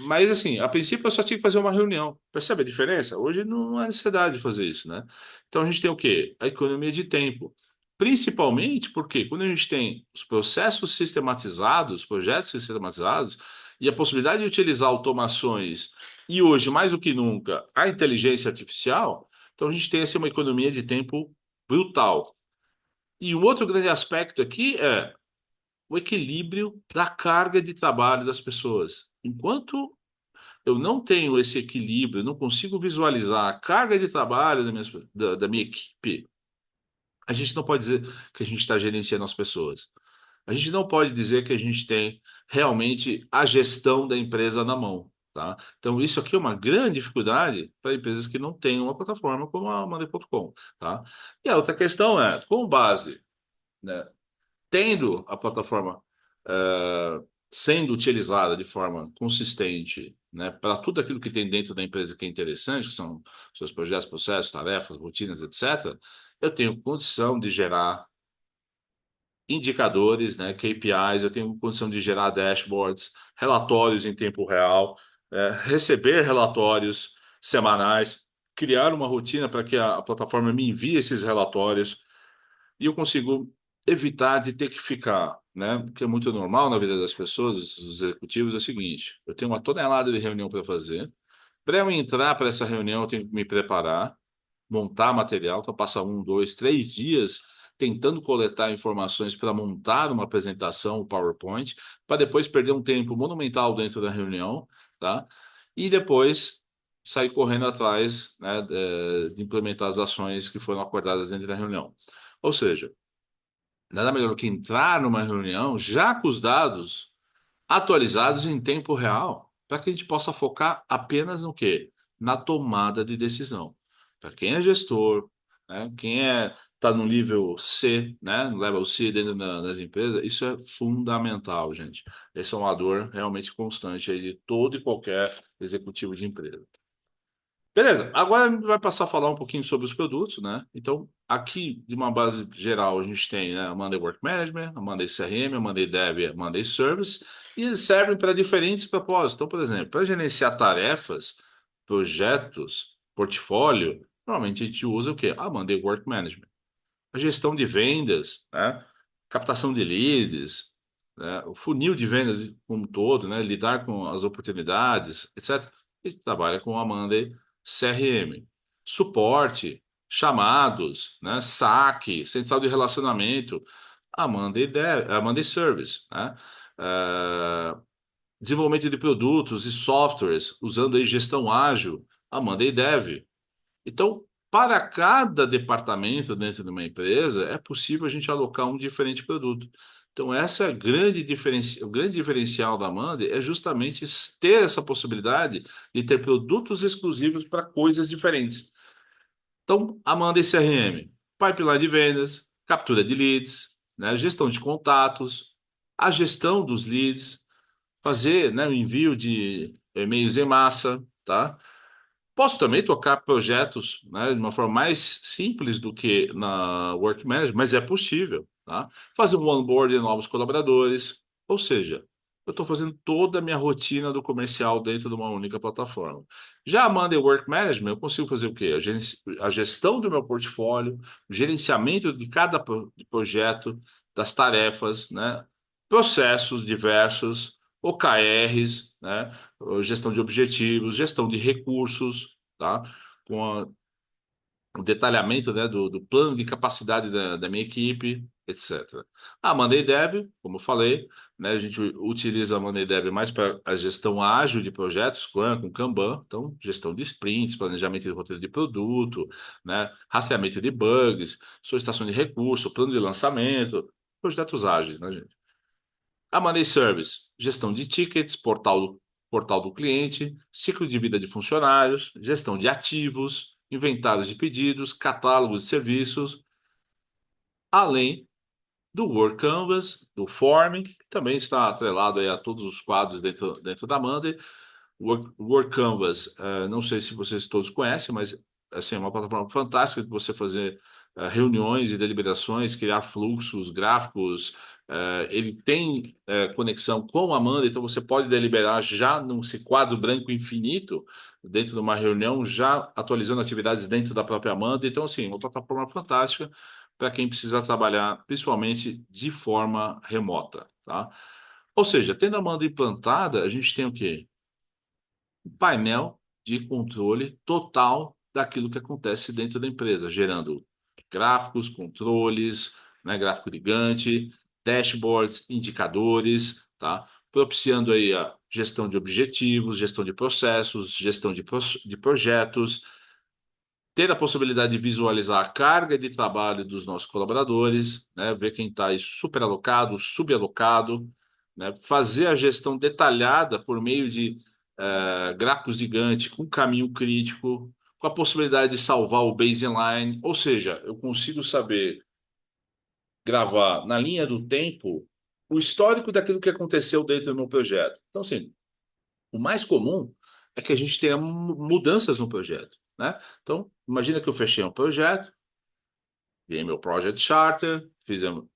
Mas assim, a princípio eu só tinha que fazer uma reunião. Percebe a diferença? Hoje não há necessidade de fazer isso, né? Então a gente tem o quê? A economia de tempo. Principalmente porque quando a gente tem os processos sistematizados, os projetos sistematizados e a possibilidade de utilizar automações E hoje, mais do que nunca, a inteligência artificial, então a gente tem assim, uma economia de tempo brutal. E um outro grande aspecto aqui é o equilíbrio da carga de trabalho das pessoas. Enquanto eu não tenho esse equilíbrio, não consigo visualizar a carga de trabalho da minha equipe, a gente não pode dizer que a gente está gerenciando as pessoas. A gente não pode dizer que a gente tem realmente a gestão da empresa na mão, tá? Então, isso aqui é uma grande dificuldade para empresas que não têm uma plataforma como a Monday.com, tá? E a outra questão é, com base, né, tendo a plataforma sendo utilizada de forma consistente, né, para tudo aquilo que tem dentro da empresa que é interessante, que são seus projetos, processos, tarefas, rotinas, etc., eu tenho condição de gerar indicadores, né, KPIs, eu tenho condição de gerar dashboards, relatórios em tempo real, receber relatórios semanais, criar uma rotina para que a plataforma me envie esses relatórios e eu consigo evitar de ter que ficar, né? Porque é muito normal na vida das pessoas, os executivos, é o seguinte: eu tenho uma tonelada de reunião para fazer. Para eu entrar para essa reunião, eu tenho que me preparar, montar material, então passa um, dois, 3 dias tentando coletar informações para montar uma apresentação, um PowerPoint, para depois perder um tempo monumental dentro da reunião, tá? E depois sair correndo atrás, né, de implementar as ações que foram acordadas dentro da reunião. Ou seja, nada melhor do que entrar numa reunião já com os dados atualizados em tempo real, para que a gente possa focar apenas no quê? Na tomada de decisão. Para quem é gestor, né? Quem está no nível C, né? No level C dentro das empresas, isso é fundamental, gente. Esse é uma dor realmente constante aí de todo e qualquer executivo de empresa. Beleza, agora a gente vai passar a falar um pouquinho sobre os produtos, né? Então, aqui, de uma base geral, a gente tem, né, a Monday Work Management, a Monday CRM, a Monday Dev e a Monday Service, e eles servem para diferentes propósitos. Então, por exemplo, para gerenciar tarefas, projetos, portfólio, normalmente a gente usa o quê? A Monday Work Management. A gestão de vendas, né? Captação de leads, né? O funil de vendas como um todo, né? Lidar com as oportunidades, etc. A gente trabalha com a Monday CRM. Suporte, chamados, né? Saque, central de relacionamento, a Monday Service, né? Eh, Desenvolvimento de produtos e softwares usando aí gestão ágil, a Monday Dev. Então, para cada departamento dentro de uma empresa, é possível a gente alocar um diferente produto. Então, essa é a o grande diferencial da Monday é justamente ter essa possibilidade de ter produtos exclusivos para coisas diferentes. Então, a Monday CRM, pipeline de vendas, captura de leads, né, gestão de contatos, a gestão dos leads, fazer, né, o envio de e-mails em massa, tá? Posso também tocar projetos, né, de uma forma mais simples do que na Work Management, mas é possível, tá? Fazer um onboarding de novos colaboradores, ou seja, eu estou fazendo toda a minha rotina do comercial dentro de uma única plataforma. Já a Monday Work Management, eu consigo fazer o quê? A gestão do meu portfólio, o gerenciamento de cada projeto, das tarefas, né? Processos diversos, OKRs, né? Gestão de objetivos, gestão de recursos, tá? Com o detalhamento, né, do plano de capacidade da minha equipe, etc. A Monday Dev, como eu falei, né, a gente utiliza a Monday Dev mais para a gestão ágil de projetos, com Kanban, então gestão de sprints, planejamento de roteiro de produto, né, rastreamento de bugs, solicitação de recurso, plano de lançamento, projetos ágeis, né, gente? A Monday Service, gestão de tickets, portal do cliente, ciclo de vida de funcionários, gestão de ativos, inventários de pedidos, catálogos de serviços, além do Work Canvas, do Forming, que também está atrelado aí a todos os quadros dentro da Monday. Work Canvas, não sei se vocês todos conhecem, mas assim, é uma plataforma fantástica de você fazer reuniões e deliberações, criar fluxos, gráficos. Ele tem conexão com a Amanda, então você pode deliberar já nesse quadro branco infinito, dentro de uma reunião, já atualizando atividades dentro da própria Amanda. Então, assim, uma plataforma fantástica para quem precisa trabalhar, principalmente de forma remota, tá? Ou seja, tendo a Amanda implantada, a gente tem o quê? Um painel de controle total daquilo que acontece dentro da empresa, gerando gráficos, controles, né, gráfico de Gantt, dashboards, indicadores, tá? Propiciando aí a gestão de objetivos, gestão de processos, gestão de projetos, ter a possibilidade de visualizar a carga de trabalho dos nossos colaboradores, né, ver quem está superalocado, subalocado, né, fazer a gestão detalhada por meio de gráficos de Gantt com caminho crítico, com a possibilidade de salvar o baseline, ou seja, eu consigo saber gravar na linha do tempo o histórico daquilo que aconteceu dentro do meu projeto. Então, assim, o mais comum é que a gente tenha mudanças no projeto, né? Então, imagina que eu fechei um projeto, criei meu project charter, fiz o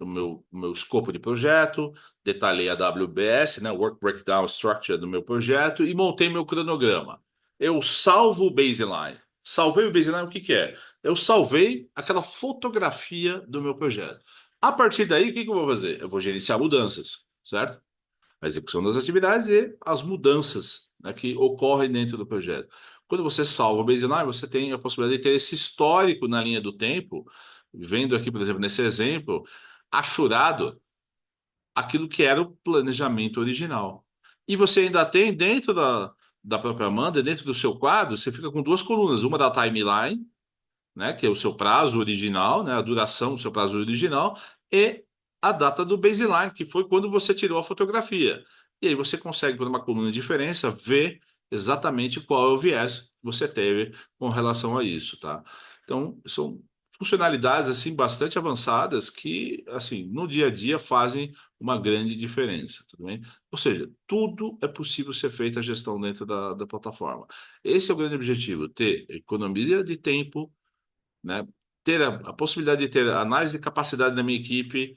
meu escopo de projeto, detalhei a WBS, né, Work Breakdown Structure do meu projeto e montei meu cronograma. Eu salvo o baseline. Salvei o baseline, o que que é? Eu salvei aquela fotografia do meu projeto. A partir daí, o que que eu vou fazer? Eu vou gerenciar mudanças, certo? A execução das atividades e as mudanças, né, que ocorrem dentro do projeto. Quando você salva o baseline, você tem a possibilidade de ter esse histórico na linha do tempo, vendo aqui, por exemplo, nesse exemplo, achurado aquilo que era o planejamento original. E você ainda tem dentro da própria Amanda, dentro do seu quadro, você fica com duas colunas, uma da timeline, né, que é o seu prazo original, né, a duração do seu prazo original, e a data do baseline, que foi quando você tirou a fotografia. E aí você consegue, por uma coluna de diferença, ver exatamente qual é o viés que você teve com relação a isso, tá? Então, são funcionalidades assim bastante avançadas que, assim, no dia a dia fazem uma grande diferença, tudo bem? Ou seja, tudo é possível ser feito a gestão dentro da plataforma. Esse é o grande objetivo, ter economia de tempo, né? Ter a possibilidade de ter análise de capacidade da minha equipe,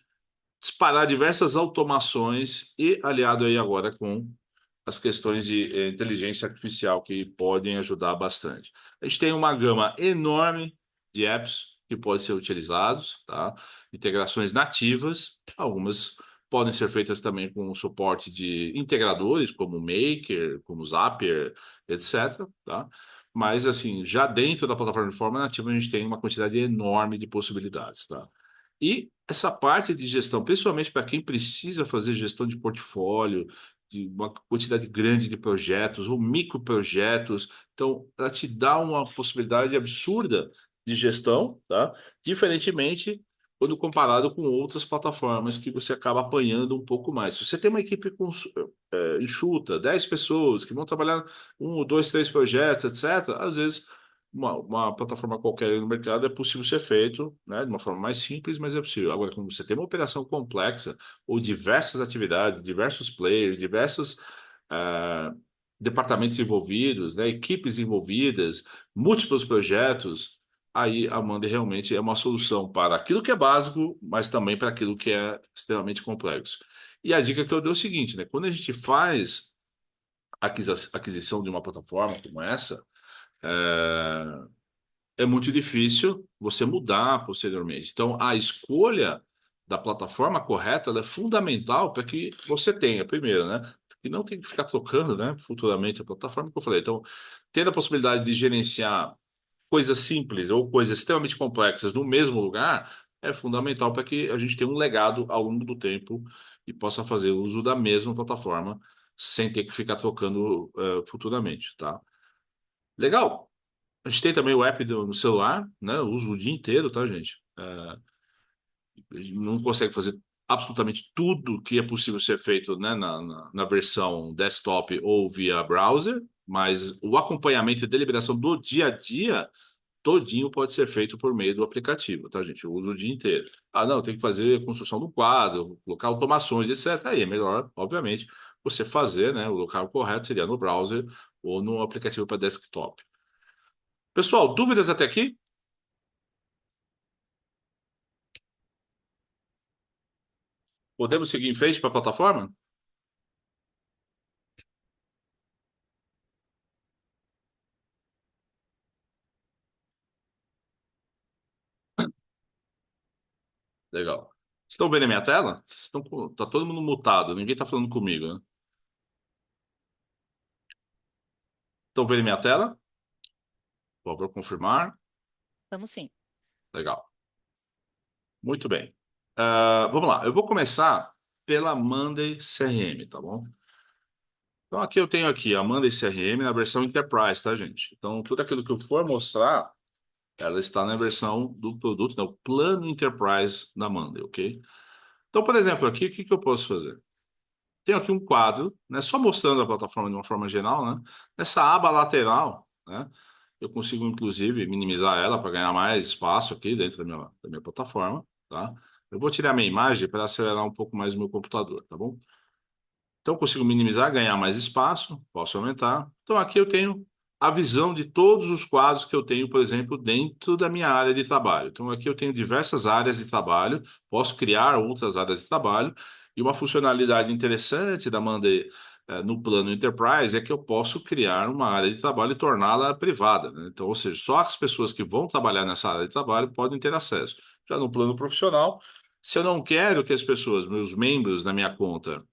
disparar diversas automações e aliado aí agora com as questões de inteligência artificial que podem ajudar bastante. A gente tem uma gama enorme de apps que podem ser utilizados, tá? Integrações nativas, algumas podem ser feitas também com o suporte de integradores como o Maker, como o Zapier, etc, tá? Mas assim, já dentro da plataforma de forma nativa a gente tem uma quantidade enorme de possibilidades, tá? E essa parte de gestão, principalmente para quem precisa fazer gestão de portfólio, de uma quantidade grande de projetos ou microprojetos. Então, ela te dá uma possibilidade absurda de gestão, tá? Diferentemente quando comparado com outras plataformas que você acaba apanhando um pouco mais. Se você tem uma equipe enxuta, 10 pessoas que vão trabalhar um, dois, três projetos, etc., às vezes uma plataforma qualquer no mercado é possível ser feito, né, de uma forma mais simples, mas é possível. Agora, quando você tem uma operação complexa, ou diversas atividades, diversos players, diversos ah, departamentos envolvidos, né, equipes envolvidas, múltiplos projetos, aí a Monday realmente é uma solução para aquilo que é básico, mas também para aquilo que é extremamente complexo. E a dica que eu dou é o seguinte, né, quando a gente faz aquisição de uma plataforma como essa, é muito difícil você mudar posteriormente. Então, a escolha da plataforma correta ela é fundamental para que você tenha, primeiro, né? Que não tem que ficar trocando, né? Futuramente a plataforma que eu falei. Então, ter a possibilidade de gerenciar coisas simples ou coisas extremamente complexas no mesmo lugar é fundamental para que a gente tenha um legado ao longo do tempo e possa fazer uso da mesma plataforma sem ter que ficar trocando futuramente, tá? Legal. A gente tem também o app no celular, né? Eu uso o dia inteiro, tá, gente? A gente não consegue fazer absolutamente tudo que é possível ser feito, né, na versão desktop ou via browser, mas o acompanhamento e deliberação do dia a dia todinho pode ser feito por meio do aplicativo, tá, gente? Eu uso o dia inteiro. Ah, não, tem que fazer a construção do quadro, colocar automações, etc. Aí é melhor, obviamente, você fazer, né? O local correto seria no browser ou no aplicativo para desktop. Pessoal, dúvidas até aqui? Podemos seguir em frente para a plataforma? Legal. Estão vendo a minha tela? Tá todo mundo mutado, ninguém está falando comigo, né? Estão vendo minha tela? Por favor, confirmar. Vamos sim. Legal. Muito bem. Vamos lá. Eu vou começar pela Monday CRM, tá bom? Então, aqui eu tenho aqui a Monday CRM na versão Enterprise, tá, gente? Então, tudo aquilo que eu for mostrar, ela está na versão do produto, né, o plano Enterprise da Monday, ok? Então, por exemplo, aqui, o que que eu posso fazer? Tenho aqui um quadro, né, só mostrando a plataforma de uma forma geral, né? Nessa aba lateral, né? Eu consigo, inclusive, minimizar ela para ganhar mais espaço aqui dentro da minha plataforma, tá? Eu vou tirar minha imagem para acelerar um pouco mais o meu computador, tá bom? Então, eu consigo minimizar, ganhar mais espaço, posso aumentar. Então, aqui eu tenho a visão de todos os quadros que eu tenho, por exemplo, dentro da minha área de trabalho. Então, aqui eu tenho diversas áreas de trabalho, posso criar outras áreas de trabalho. E uma funcionalidade interessante da Monday, no plano Enterprise, é que eu posso criar uma área de trabalho e torná-la privada, né? Então, ou seja, só as pessoas que vão trabalhar nessa área de trabalho podem ter acesso. Já no plano profissional, se eu não quero que as pessoas, meus membros da minha conta,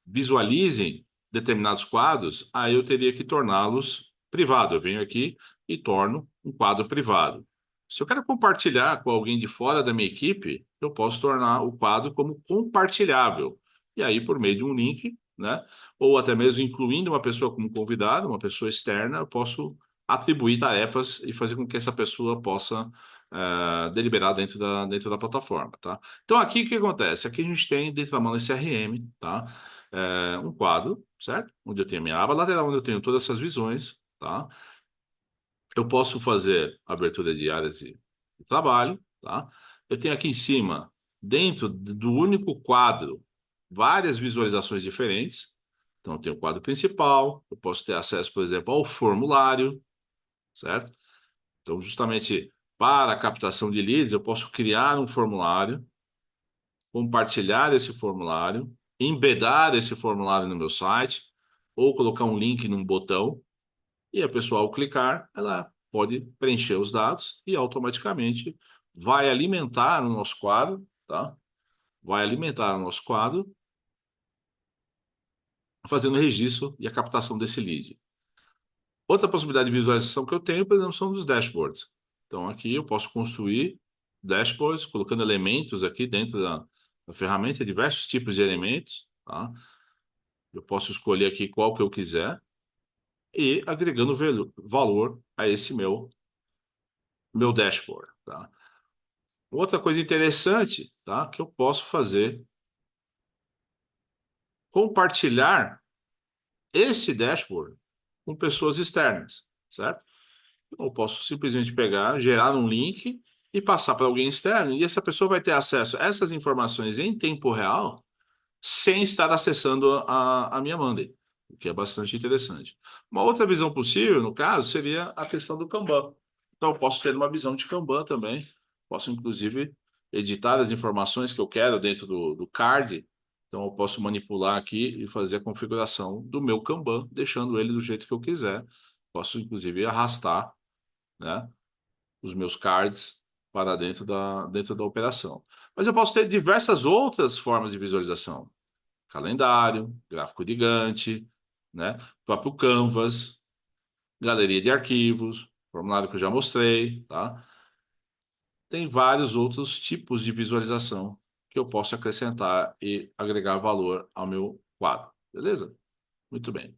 visualizem determinados quadros, aí eu teria que torná-los privados. Eu venho aqui e torno um quadro privado. Se eu quero compartilhar com alguém de fora da minha equipe, eu posso tornar o quadro como compartilhável. E aí, por meio de um link, né? Ou até mesmo incluindo uma pessoa como convidado, uma pessoa externa, eu posso atribuir tarefas e fazer com que essa pessoa possa deliberar dentro da plataforma, tá? Então, aqui o que acontece? Aqui a gente tem, dentro da Monday CRM, tá? Um quadro, certo? Onde eu tenho a minha aba lateral, onde eu tenho todas essas visões, tá? Eu posso fazer abertura de áreas de trabalho, tá? Eu tenho aqui em cima, dentro do único quadro, várias visualizações diferentes. Então, eu tenho o quadro principal, eu posso ter acesso, por exemplo, ao formulário, certo? Então, justamente para a captação de leads, eu posso criar um formulário, compartilhar esse formulário, embedar esse formulário no meu site, ou colocar um link num botão, e a pessoa, ao clicar, ela pode preencher os dados e automaticamente vai alimentar o nosso quadro, tá? Vai alimentar o nosso quadro, fazendo o registro e a captação desse lead. Outra possibilidade de visualização que eu tenho, por exemplo, são dos dashboards. Então, aqui eu posso construir dashboards, colocando elementos aqui dentro da ferramenta, diversos tipos de elementos, tá? Eu posso escolher aqui qual que eu quiser e agregando valor a esse meu dashboard, tá? Outra coisa interessante, tá? Que eu posso fazer, compartilhar esse dashboard com pessoas externas, certo? Eu posso simplesmente pegar, gerar um link e passar para alguém externo, e essa pessoa vai ter acesso a essas informações em tempo real sem estar acessando a minha Monday, o que é bastante interessante. Uma outra visão possível, no caso, seria a questão do Kanban. Então, eu posso ter uma visão de Kanban também. Posso, inclusive, editar as informações que eu quero dentro do card. Então, eu posso manipular aqui e fazer a configuração do meu Kanban, deixando ele do jeito que eu quiser. Posso, inclusive, arrastar, né, os meus cards para dentro da operação. Mas eu posso ter diversas outras formas de visualização: calendário, gráfico de Gantt, né? Próprio Canvas, galeria de arquivos, formulário que eu já mostrei, tá? Tem vários outros tipos de visualização que eu posso acrescentar e agregar valor ao meu quadro, beleza? Muito bem.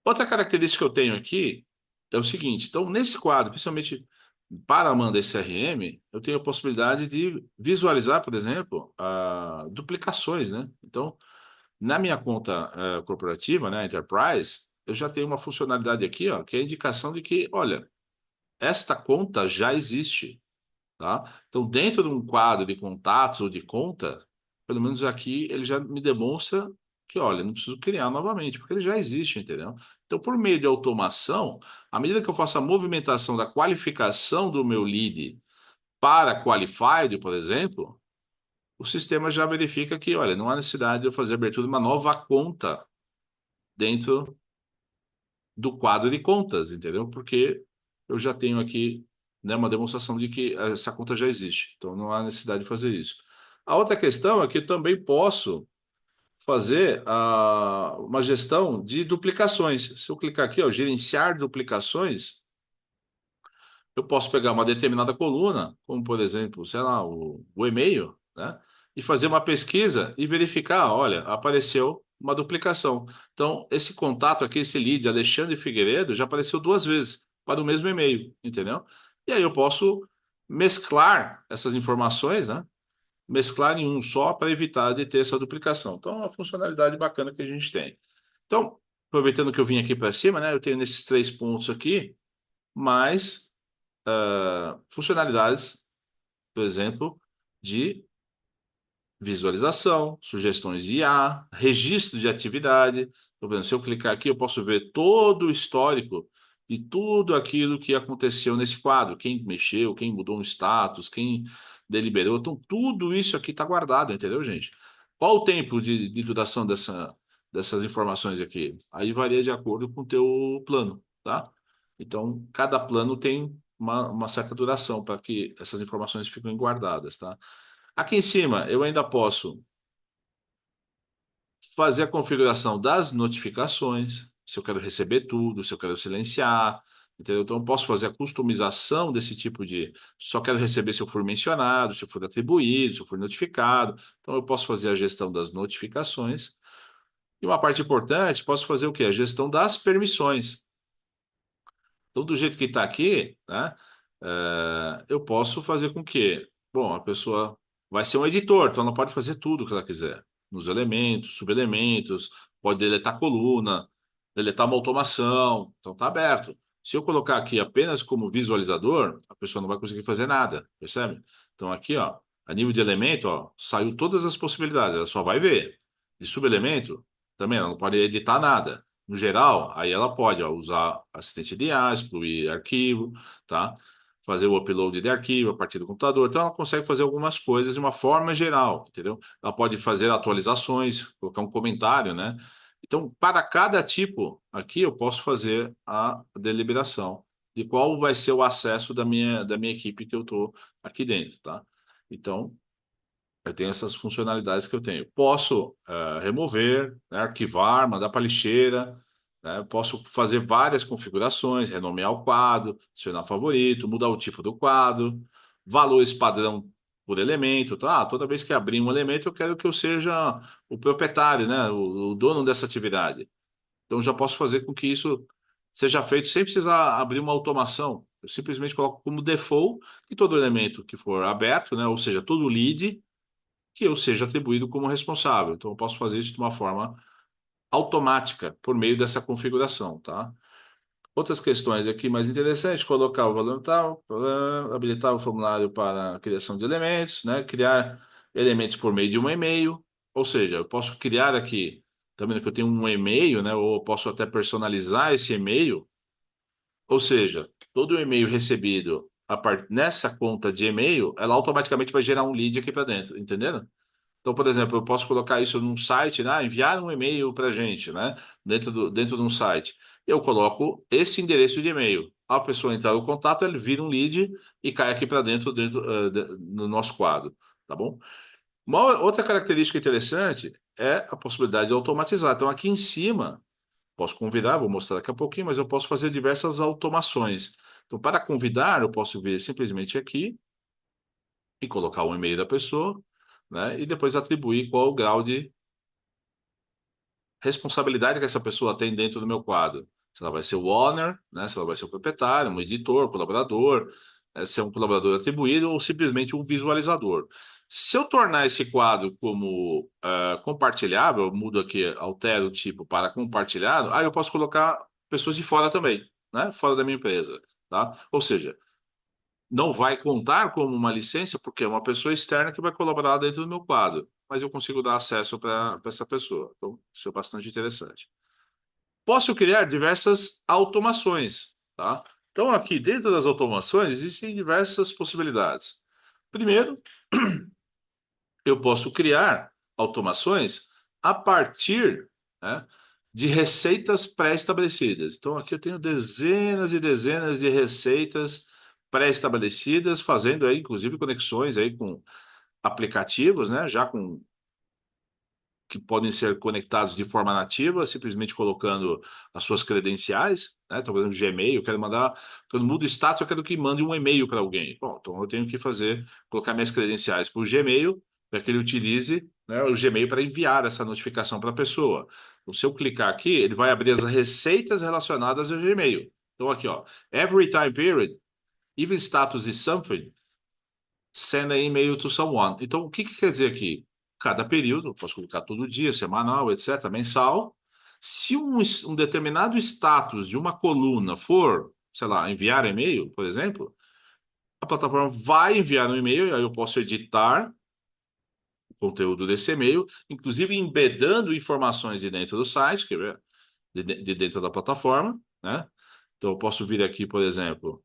Outra característica que eu tenho aqui é o seguinte: então, nesse quadro, principalmente para a Amanda SRM, eu tenho a possibilidade de visualizar, por exemplo, duplicações, né? Então, na minha conta corporativa, né, Enterprise, eu já tenho uma funcionalidade aqui, ó, que é a indicação de que, olha, esta conta já existe, tá? Então, dentro de um quadro de contatos ou de conta, pelo menos aqui ele já me demonstra que, olha, não preciso criar novamente, porque ele já existe, entendeu? Então, por meio de automação, à medida que eu faço a movimentação da qualificação do meu lead para qualified, por exemplo, o sistema já verifica que, olha, não há necessidade de eu fazer a abertura de uma nova conta dentro do quadro de contas, entendeu? Porque eu já tenho aqui, né, uma demonstração de que essa conta já existe. Então não há necessidade de fazer isso. A outra questão é que eu também posso fazer uma gestão de duplicações. Se eu clicar aqui, ó, gerenciar duplicações, eu posso pegar uma determinada coluna, como por exemplo, sei lá, o e-mail, né? E fazer uma pesquisa e verificar, olha, apareceu uma duplicação. Então, esse contato aqui, esse lead, Alexandre Figueiredo, já apareceu duas vezes para o mesmo e-mail, entendeu? E aí eu posso mesclar essas informações, né? Mesclar em um só para evitar de ter essa duplicação. Então, é uma funcionalidade bacana que a gente tem. Então, aproveitando que eu vim aqui para cima, né? Eu tenho nesses três pontos aqui, mais funcionalidades, por exemplo, de visualização, sugestões de IA, registro de atividade. Por exemplo, se eu clicar aqui, eu posso ver todo o histórico de tudo aquilo que aconteceu nesse quadro, quem mexeu, quem mudou um status, quem deliberou. Então, tudo isso aqui está guardado, entendeu, gente? Qual o tempo de duração dessas informações aqui? Aí varia de acordo com o teu plano, tá? Então, cada plano tem uma certa duração para que essas informações fiquem guardadas, tá? Aqui em cima, eu ainda posso fazer a configuração das notificações, se eu quero receber tudo, se eu quero silenciar, entendeu? Então, eu posso fazer a customização desse tipo de. Só quero receber se eu for mencionado, se eu for atribuído, se eu for notificado. Então, eu posso fazer a gestão das notificações. E uma parte importante, posso fazer o quê? A gestão das permissões. Então, do jeito que está aqui, né, eu posso fazer com que, bom, a pessoa vai ser um editor, então ela pode fazer tudo o que ela quiser, nos elementos, subelementos, pode deletar coluna, deletar uma automação, então está aberto. Se eu colocar aqui apenas como visualizador, a pessoa não vai conseguir fazer nada, percebe? Então aqui, ó, a nível de elemento, ó, saiu todas as possibilidades, ela só vai ver. De subelemento, também ela não pode editar nada. No geral, aí ela pode, ó, usar assistente de IA, excluir arquivo, tá? Fazer o upload de arquivo a partir do computador. Então, ela consegue fazer algumas coisas de uma forma geral, entendeu? Ela pode fazer atualizações, colocar um comentário, né? Então, para cada tipo, aqui eu posso fazer a deliberação de qual vai ser o acesso da minha equipe que eu estou aqui dentro, tá? Então, eu tenho essas funcionalidades que eu tenho. Posso remover, né, arquivar, mandar para lixeira, né? Posso fazer várias configurações, renomear o quadro, adicionar favorito, mudar o tipo do quadro, valores padrão por elemento. Tá? Toda vez que abrir um elemento, eu quero que eu seja o proprietário, né, o dono dessa atividade. Então, já posso fazer com que isso seja feito sem precisar abrir uma automação. Eu simplesmente coloco como default que todo elemento que for aberto, né, ou seja, todo lead que eu seja atribuído como responsável. Então, eu posso fazer isso de uma forma automática por meio dessa configuração, tá? Outras questões aqui mais interessantes, colocar o valor tal, habilitar o formulário para a criação de elementos, né? Criar elementos por meio de um e-mail, ou seja, eu posso criar aqui, também que eu tenho um e-mail, né? Ou eu posso até personalizar esse e-mail, ou seja, todo e-mail recebido nessa conta de e-mail, ela automaticamente vai gerar um lead aqui para dentro, entendeu? Então, por exemplo, eu posso colocar isso num site, né? Enviar um e-mail para a gente, né? Dentro de um site. Eu coloco esse endereço de e-mail. A pessoa entrar no contato, ele vira um lead e cai aqui para dentro no nosso quadro, tá bom? Uma outra característica interessante é a possibilidade de automatizar. Então, aqui em cima, posso convidar, vou mostrar daqui a pouquinho, mas eu posso fazer diversas automações. Então, para convidar, eu posso vir simplesmente aqui e colocar o e-mail da pessoa, né? E depois atribuir qual o grau de responsabilidade que essa pessoa tem dentro do meu quadro. Se ela vai ser o owner, né? Se ela vai ser o proprietário, um editor, colaborador, se é um colaborador atribuído ou simplesmente um visualizador. Se eu tornar esse quadro como compartilhável, eu mudo aqui, altero o tipo para compartilhado, aí eu posso colocar pessoas de fora também, né? Fora da minha empresa, tá? Ou seja, não vai contar como uma licença, porque é uma pessoa externa que vai colaborar dentro do meu quadro, mas eu consigo dar acesso para essa pessoa. Então, isso é bastante interessante. Posso criar diversas automações, tá? Então, aqui dentro das automações existem diversas possibilidades. Primeiro, eu posso criar automações a partir, né, de receitas pré-estabelecidas. Então, aqui eu tenho dezenas e dezenas de receitas pré-estabelecidas, fazendo aí, inclusive, conexões aí com aplicativos, né, já com que podem ser conectados de forma nativa, simplesmente colocando as suas credenciais, né? Estou fazendo Gmail, eu quero mandar, quando muda o status, eu quero que mande um e-mail para alguém. Bom, então eu tenho que fazer, colocar minhas credenciais para o Gmail, para que ele utilize, né, o Gmail para enviar essa notificação para a pessoa. Então, se eu clicar aqui, ele vai abrir as receitas relacionadas ao Gmail. Então, aqui, ó, every time period, even status is something, send an email to someone. Então, o que que quer dizer aqui? Cada período, posso colocar todo dia, semanal, etc., mensal. Se um determinado status de uma coluna for, sei lá, enviar e-mail, por exemplo, a plataforma vai enviar um e-mail, e aí eu posso editar o conteúdo desse e-mail, inclusive embedando informações de dentro do site, quer ver? De dentro da plataforma, né? Então, eu posso vir aqui, por exemplo,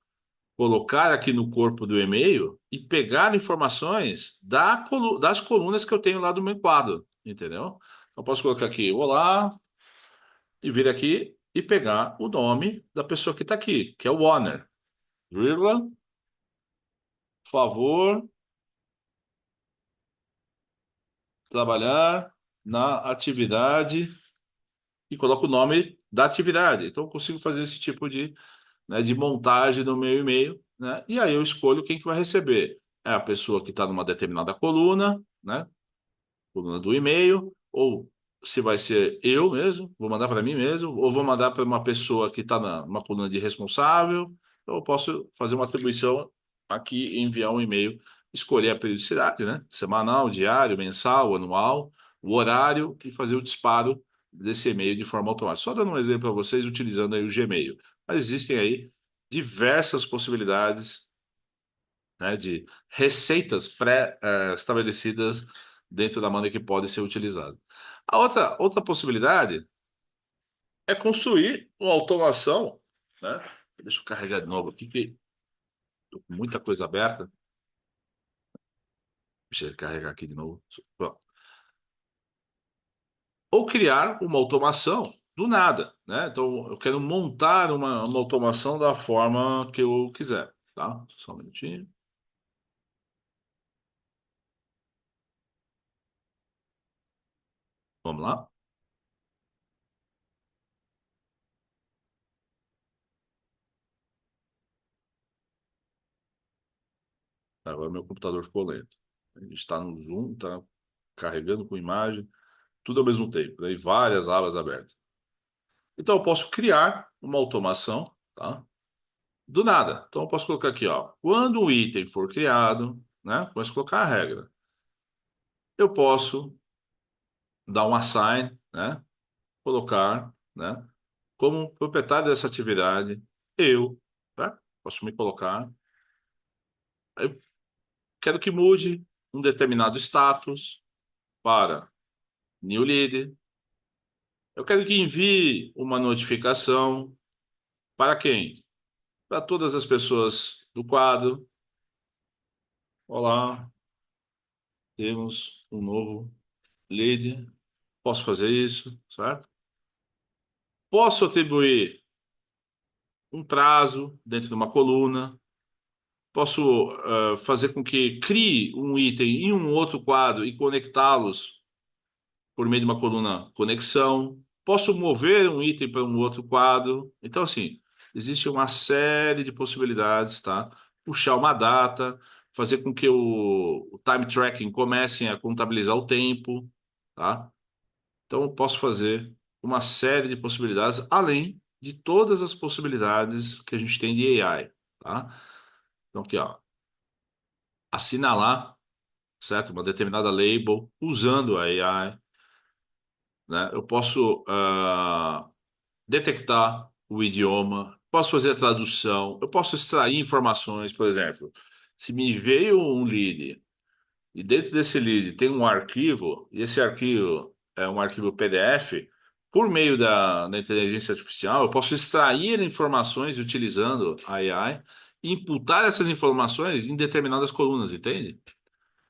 colocar aqui no corpo do e-mail e pegar informações das colunas que eu tenho lá do meu quadro, entendeu? Eu posso colocar aqui, olá, e vir aqui e pegar o nome da pessoa que está aqui, que é o Warner, vírgula, favor, trabalhar na atividade e coloco o nome da atividade. Então, eu consigo fazer esse tipo de, né, de montagem no meu e-mail, né? E aí eu escolho quem que vai receber. É a pessoa que está numa determinada coluna, né? Coluna do e-mail, ou se vai ser eu mesmo, vou mandar para mim mesmo, ou vou mandar para uma pessoa que está numa coluna de responsável. Então, eu posso fazer uma atribuição aqui e enviar um e-mail, escolher a periodicidade, né? Semanal, diário, mensal, anual, o horário e fazer o disparo desse e-mail de forma automática. Só dando um exemplo para vocês utilizando aí o Gmail. Mas existem aí diversas possibilidades, né, de receitas pré-estabelecidas dentro da banda que pode ser utilizada. A outra possibilidade é construir uma automação, né? Deixa eu carregar de novo aqui, que estou com muita coisa aberta. Deixa eu carregar aqui de novo. Pronto. Ou criar uma automação do nada, né? Então, eu quero montar uma automação da forma que eu quiser, tá? Só um minutinho. Vamos lá. Agora meu computador ficou lento. A gente está no Zoom, está carregando com imagem, tudo ao mesmo tempo, daí várias abas abertas. Então eu posso criar uma automação, tá? Do nada. Então eu posso colocar aqui, ó, quando um item for criado, né? Começo a colocar a regra. Eu posso dar um assign, né? Colocar, né? Como proprietário dessa atividade, eu, tá? Posso me colocar. Eu quero que mude um determinado status para new lead. Eu quero que envie uma notificação para quem? Para todas as pessoas do quadro. Olá, temos um novo lead. Posso fazer isso, certo? Posso atribuir um prazo dentro de uma coluna. Posso fazer com que crie um item em um outro quadro e conectá-los por meio de uma coluna conexão. Posso mover um item para um outro quadro. Então, assim, existe uma série de possibilidades, tá? Puxar uma data, fazer com que o time tracking comece a contabilizar o tempo, tá? Então, eu posso fazer uma série de possibilidades, além de todas as possibilidades que a gente tem de AI, tá? Então, aqui, ó, assinalar, certo? Uma determinada label usando a AI, né? Eu posso detectar o idioma, posso fazer a tradução, eu posso extrair informações, por exemplo, se me veio um lead e dentro desse lead tem um arquivo, e esse arquivo é um arquivo PDF, por meio da inteligência artificial, eu posso extrair informações utilizando a AI e imputar essas informações em determinadas colunas, entende?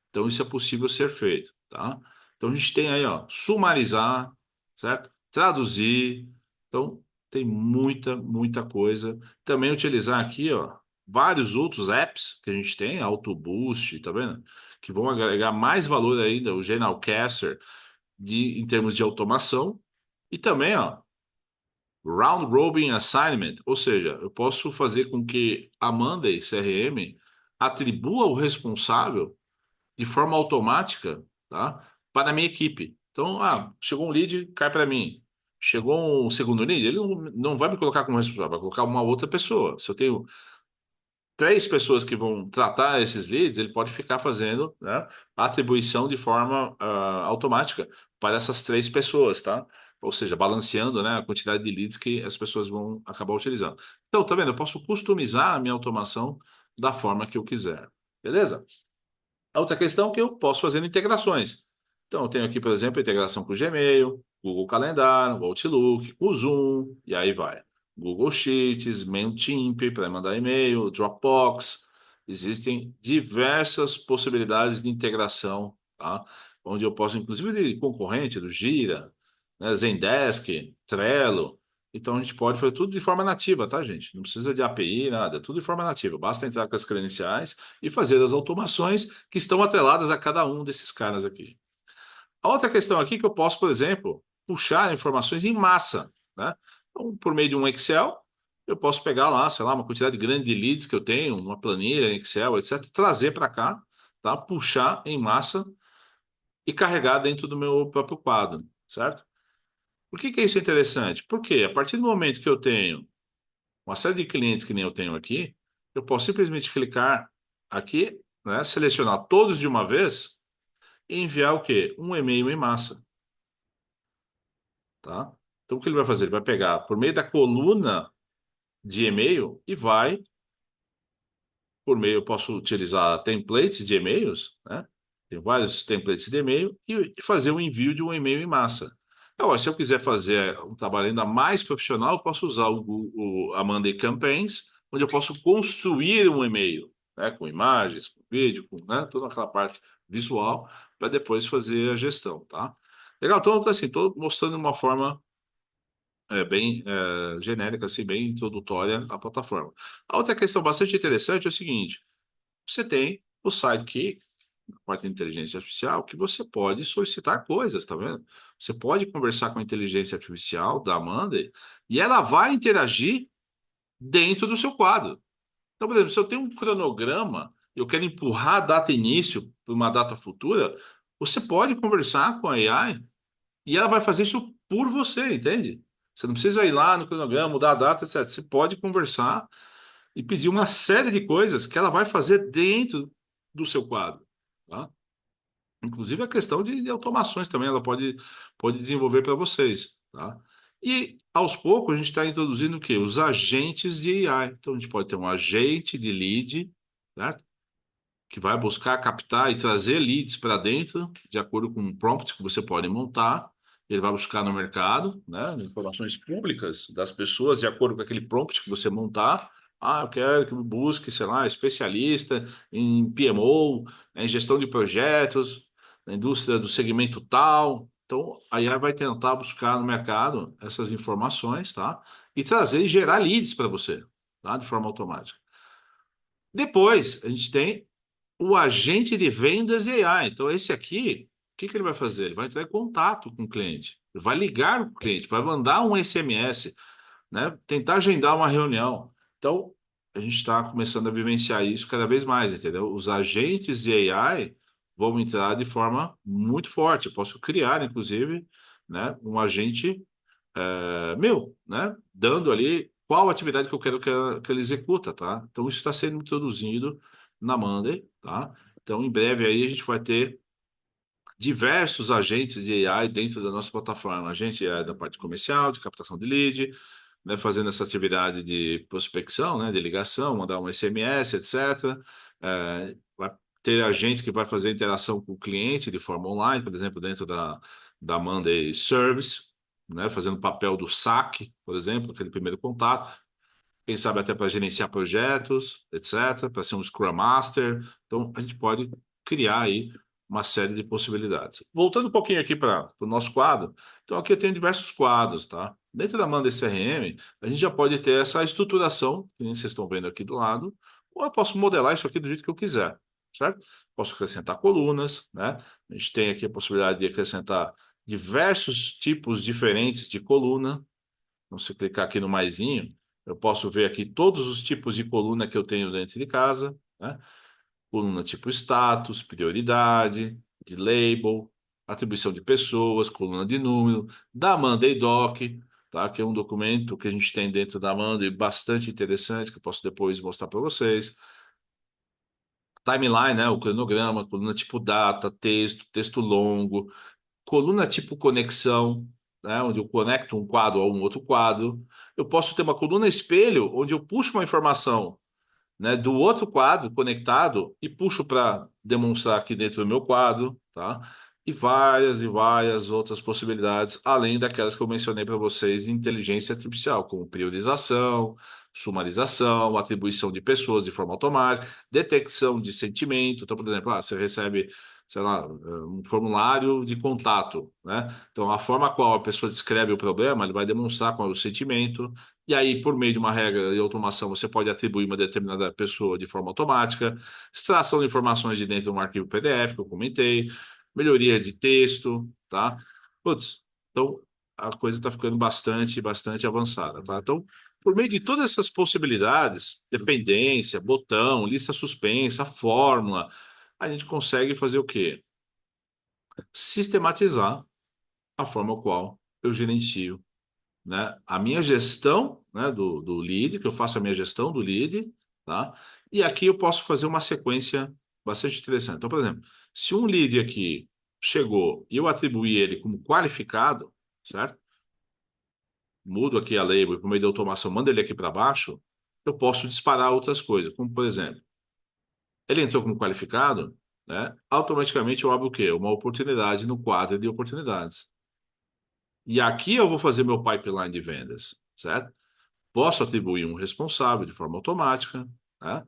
Então, isso é possível ser feito, tá? Então, a gente tem aí, ó, sumarizar, certo? Traduzir. Então, tem muita coisa. Também utilizar aqui, ó, vários outros apps que a gente tem, AutoBoost, tá vendo? Que vão agregar mais valor ainda, o Genialcaster. em termos de automação e também, ó, round robin assignment, ou seja, eu posso fazer com que a Monday CRM atribua o responsável de forma automática, tá? Para a minha equipe. Então, chegou um lead, cai para mim. Chegou um segundo lead, ele não vai me colocar como responsável, vai colocar uma outra pessoa. Se eu tenho três pessoas que vão tratar esses leads, ele pode ficar fazendo, né, a atribuição de forma automática para essas três pessoas, tá? Ou seja, balanceando, né, a quantidade de leads que as pessoas vão acabar utilizando. Então, tá vendo? Eu posso customizar a minha automação da forma que eu quiser. Beleza? A outra questão é que eu posso fazer integrações. Então, eu tenho aqui, por exemplo, a integração com o Gmail, Google Calendar, o Outlook, o Zoom, e aí vai. Google Sheets, Mailchimp para mandar e-mail, Dropbox. Existem diversas possibilidades de integração, tá? Onde eu posso, inclusive, de concorrente do Gira, né, Zendesk, Trello. Então, a gente pode fazer tudo de forma nativa, tá, gente? Não precisa de API, nada, é tudo de forma nativa. Basta entrar com as credenciais e fazer as automações que estão atreladas a cada um desses caras aqui. A outra questão aqui é que eu posso, por exemplo, puxar informações em massa, né? Então, por meio de um Excel, eu posso pegar lá, sei lá, uma quantidade grande de leads que eu tenho, uma planilha em Excel, etc., trazer para cá, tá? Puxar em massa e carregar dentro do meu próprio quadro, certo? Por que isso é interessante? Porque a partir do momento que eu tenho uma série de clientes que nem eu tenho aqui, eu posso simplesmente clicar aqui, né, selecionar todos de uma vez e enviar o quê? Um e-mail em massa, tá? Então, o que ele vai fazer? Ele vai pegar por meio da coluna de e-mail e vai, por meio, eu posso utilizar templates de e-mails, né? Tem vários templates de e-mail e fazer o envio de um e-mail em massa. Agora, se eu quiser fazer um trabalho ainda mais profissional, eu posso usar a Monday Campaigns, onde eu posso construir um e-mail, né? Com imagens, com vídeo, com, né? Toda aquela parte visual, para depois fazer a gestão, tá? Legal, então, assim, estou mostrando uma forma bem genérica, assim, bem introdutória à plataforma. A outra questão bastante interessante é o seguinte: você tem o Sidekick, a parte de inteligência artificial, que você pode solicitar coisas, tá vendo? Você pode conversar com a inteligência artificial da Amanda e ela vai interagir dentro do seu quadro. Então, por exemplo, se eu tenho um cronograma, eu quero empurrar a data início para uma data futura, você pode conversar com a AI e ela vai fazer isso por você, entende? Você não precisa ir lá no cronograma, mudar a data, etc. Você pode conversar e pedir uma série de coisas que ela vai fazer dentro do seu quadro, tá? Inclusive a questão de automações também, ela pode desenvolver para vocês, tá? E aos poucos a gente está introduzindo o quê? Os agentes de AI. Então a gente pode ter um agente de lead, certo? Que vai buscar captar e trazer leads para dentro, de acordo com um prompt que você pode montar. Ele vai buscar no mercado, né, informações públicas das pessoas, de acordo com aquele prompt que você montar. Eu quero que me busque, sei lá, especialista em PMO, em gestão de projetos, na indústria do segmento tal. Então, a IA vai tentar buscar no mercado essas informações, tá? E trazer e gerar leads para você, tá? De forma automática. Depois, a gente tem o agente de vendas e AI. Então, esse aqui, o que que ele vai fazer? Ele vai entrar em contato com o cliente, ele vai ligar o cliente, vai mandar um SMS, né? Tentar agendar uma reunião. Então, a gente está começando a vivenciar isso cada vez mais, entendeu? Os agentes de AI vão entrar de forma muito forte. Eu posso criar, inclusive, né, um agente meu, né? Dando ali qual atividade que eu quero que ele executa, tá? Então, isso está sendo introduzido na Monday, tá? Então, em breve aí a gente vai ter diversos agentes de AI dentro da nossa plataforma. A gente é da parte comercial, de captação de lead, né? Fazendo essa atividade de prospecção, né? De ligação, mandar um SMS, etc. Vai ter agentes que vai fazer interação com o cliente de forma online, por exemplo, dentro da Monday Service, né? Fazendo o papel do saque, por exemplo, aquele primeiro contato. Quem sabe até para gerenciar projetos, etc., para ser um Scrum Master. Então, a gente pode criar aí uma série de possibilidades. Voltando um pouquinho aqui para o nosso quadro, então aqui eu tenho diversos quadros, tá? Dentro da Monday CRM, a gente já pode ter essa estruturação, que nem vocês estão vendo aqui do lado, ou eu posso modelar isso aqui do jeito que eu quiser, certo? Posso acrescentar colunas, né? A gente tem aqui a possibilidade de acrescentar diversos tipos diferentes de coluna. Então, se eu clicar aqui no maisinho, eu posso ver aqui todos os tipos de coluna que eu tenho dentro de casa, né? Coluna tipo status, prioridade, de label, atribuição de pessoas, coluna de número, da Monday Doc, tá? Que é um documento que a gente tem dentro da Monday bastante interessante, que eu posso depois mostrar para vocês. Timeline, né? O cronograma, coluna tipo data, texto, texto longo, coluna tipo conexão, né? Onde eu conecto um quadro a um outro quadro. Eu posso ter uma coluna espelho, onde eu puxo uma informação, né, do outro quadro conectado e puxo para demonstrar aqui dentro do meu quadro, tá? E várias outras possibilidades, além daquelas que eu mencionei para vocês de inteligência artificial, como priorização, sumarização, atribuição de pessoas de forma automática, detecção de sentimento. Então, por exemplo, você recebe, sei lá, um formulário de contato, né? Então, a forma qual a pessoa descreve o problema, ele vai demonstrar qual é o sentimento. E aí, por meio de uma regra de automação, você pode atribuir uma determinada pessoa de forma automática, extração de informações de dentro de um arquivo PDF, que eu comentei, melhoria de texto, tá? Putz, então a coisa está ficando bastante avançada, tá? Então, por meio de todas essas possibilidades, dependência, botão, lista suspensa, fórmula, a gente consegue fazer o quê? Sistematizar a forma qual eu gerencio, né, a minha gestão, né, do lead, que eu faço a minha gestão do lead, tá? E aqui eu posso fazer uma sequência bastante interessante. Então, por exemplo, se um lead aqui chegou e eu atribuí ele como qualificado, certo? Mudo aqui a label e por meio da automação mando ele aqui para baixo, eu posso disparar outras coisas, como por exemplo, ele entrou como qualificado, né? Automaticamente eu abro o quê? Uma oportunidade no quadro de oportunidades. E aqui eu vou fazer meu pipeline de vendas, certo? Posso atribuir um responsável de forma automática, né?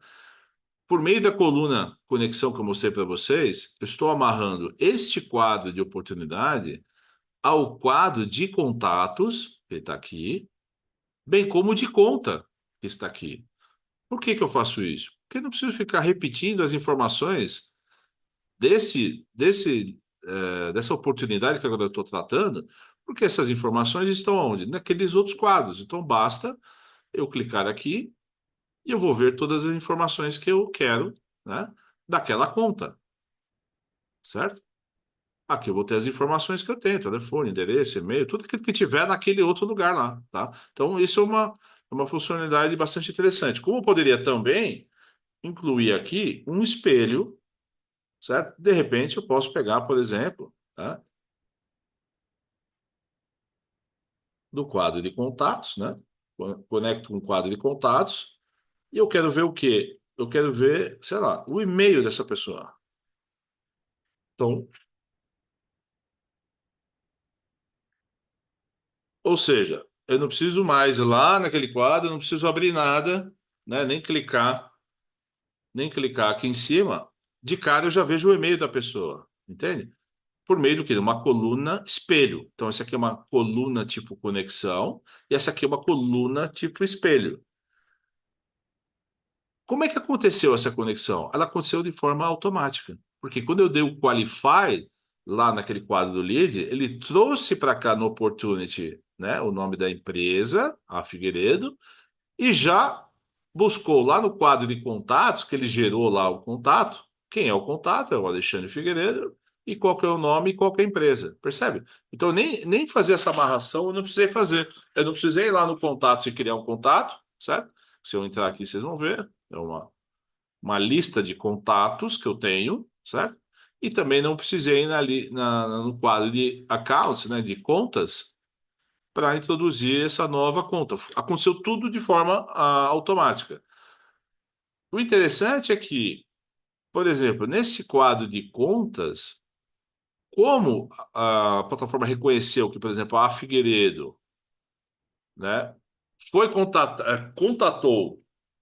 Por meio da coluna conexão que eu mostrei para vocês, eu estou amarrando este quadro de oportunidade ao quadro de contatos, que está aqui, bem como o de conta, que está aqui. Por que que eu faço isso? Porque eu não preciso ficar repetindo as informações dessa oportunidade que agora eu estou tratando, porque essas informações estão onde? Naqueles outros quadros. Então basta eu clicar aqui e eu vou ver todas as informações que eu quero, né, daquela conta, certo? Aqui eu vou ter as informações que eu tenho, telefone, endereço, e-mail, tudo aquilo que tiver naquele outro lugar lá, tá? Então, isso é uma funcionalidade bastante interessante. Como eu poderia também incluir aqui um espelho, certo? De repente, eu posso pegar, por exemplo, tá, do quadro de contatos, né? Conecto um quadro de contatos e eu quero ver o quê? Eu quero ver, sei lá, o e-mail dessa pessoa. Então, ou seja, eu não preciso mais ir lá naquele quadro, eu não preciso abrir nada, né? Nem clicar aqui em cima. De cara eu já vejo o e-mail da pessoa, entende? Por meio do quê? Uma coluna espelho. Então, essa aqui é uma coluna tipo conexão e essa aqui é uma coluna tipo espelho. Como é que aconteceu essa conexão? Ela aconteceu de forma automática. Porque quando eu dei o qualify lá naquele quadro do lead, ele trouxe para cá no opportunity, né, o nome da empresa, a Figueiredo, e já buscou lá no quadro de contatos, que ele gerou lá o contato. Quem é o contato? É o Alexandre Figueiredo. E qual que é o nome e qual que é a empresa. Percebe? Então, nem fazer essa amarração eu não precisei fazer. Eu não precisei ir lá no contato e criar um contato, certo? Se eu entrar aqui, vocês vão ver. É uma lista de contatos que eu tenho, certo? E também não precisei ir no quadro de accounts, né, de contas, para introduzir essa nova conta. Aconteceu tudo de forma automática. O interessante é que, por exemplo, nesse quadro de contas, como a plataforma reconheceu que, por exemplo, a Figueiredo, né, contatou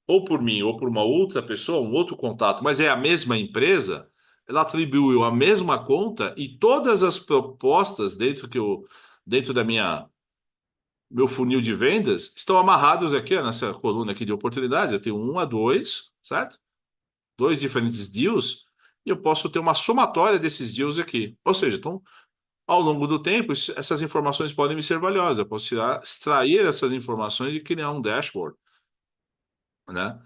ou por mim ou por uma outra pessoa, um outro contato, mas é a mesma empresa, ela atribuiu a mesma conta e todas as propostas dentro da minha meu funil de vendas estão amarrados aqui, ó, nessa coluna aqui de oportunidades. Eu tenho 1 a 2, certo? Dois diferentes deals, e eu posso ter uma somatória desses deals aqui. Ou seja, então, Ao longo do tempo, essas informações podem me ser valiosas. Eu posso extrair essas informações e criar um dashboard, né?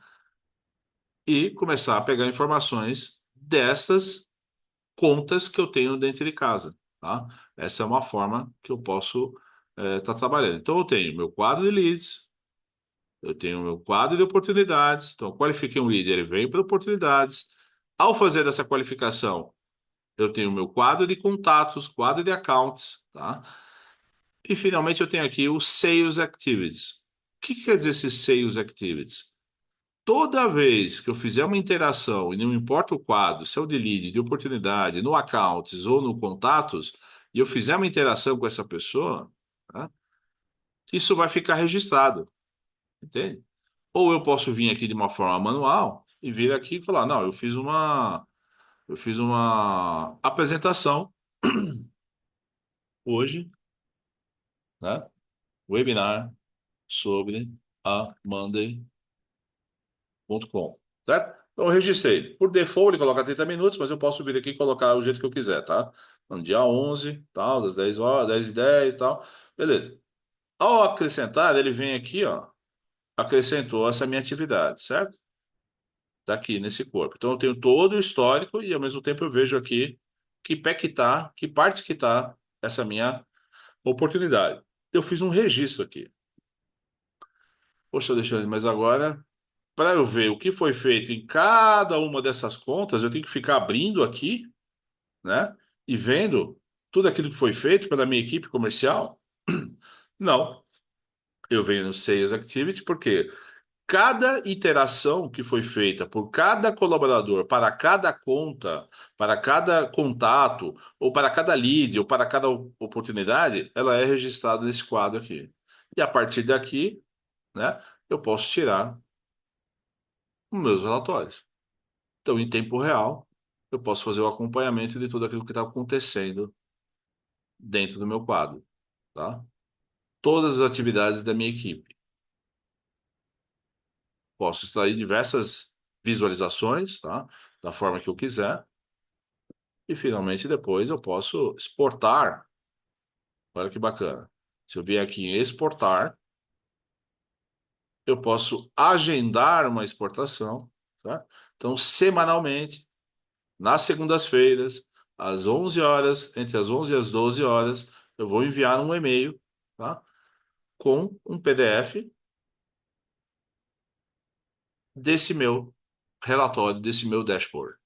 E começar a pegar informações destas contas que eu tenho dentro de casa, tá? Essa é uma forma que eu posso estar trabalhando. Então, eu tenho meu quadro de leads, eu tenho meu quadro de oportunidades. Então, eu qualifiquei um lead, ele vem para oportunidades. Ao fazer essa qualificação, eu tenho meu quadro de contatos, quadro de accounts, tá? E finalmente eu tenho aqui o Sales Activities. O que quer dizer esses Sales Activities? Toda vez que eu fizer uma interação, e não importa o quadro, se é o de lead, de oportunidade, no accounts ou no contatos, e eu fizer uma interação com essa pessoa, tá? Isso vai ficar registrado, entende? Ou eu posso vir aqui de uma forma manual e vir aqui e falar, não, eu fiz uma apresentação hoje, né? Webinar sobre a Monday.com, certo? Então eu registrei. Por default ele coloca 30 minutos, mas eu posso vir aqui e colocar o jeito que eu quiser, tá? No dia 11, tal, das 10 horas, 10h10, tal. Beleza. Ao acrescentar, ele vem aqui, ó, acrescentou essa minha atividade, certo? Tá aqui nesse corpo. Então eu tenho todo o histórico e ao mesmo tempo eu vejo aqui que pé que tá, que parte que tá essa minha oportunidade. Eu fiz um registro aqui. Poxa, Alexandre, mas agora, para eu ver o que foi feito em cada uma dessas contas, eu tenho que ficar abrindo aqui, né? E vendo tudo aquilo que foi feito pela minha equipe comercial? Não. Eu venho no Sales Activity porque cada interação que foi feita por cada colaborador, para cada conta, para cada contato, ou para cada lead, ou para cada oportunidade, ela é registrada nesse quadro aqui. E a partir daqui, né, eu posso tirar os meus relatórios. Então, em tempo real, eu posso fazer o acompanhamento de tudo aquilo que está acontecendo dentro do meu quadro, tá? Todas as atividades da minha equipe. Posso extrair diversas visualizações, tá? Da forma que eu quiser. E finalmente depois eu posso exportar. Olha que bacana. Se eu vier aqui em exportar, eu posso agendar uma exportação, tá? Então, semanalmente, nas segundas-feiras, às 11 horas, entre as 11 e as 12 horas, eu vou enviar um e-mail, tá? Com um PDF desse meu relatório, desse meu dashboard.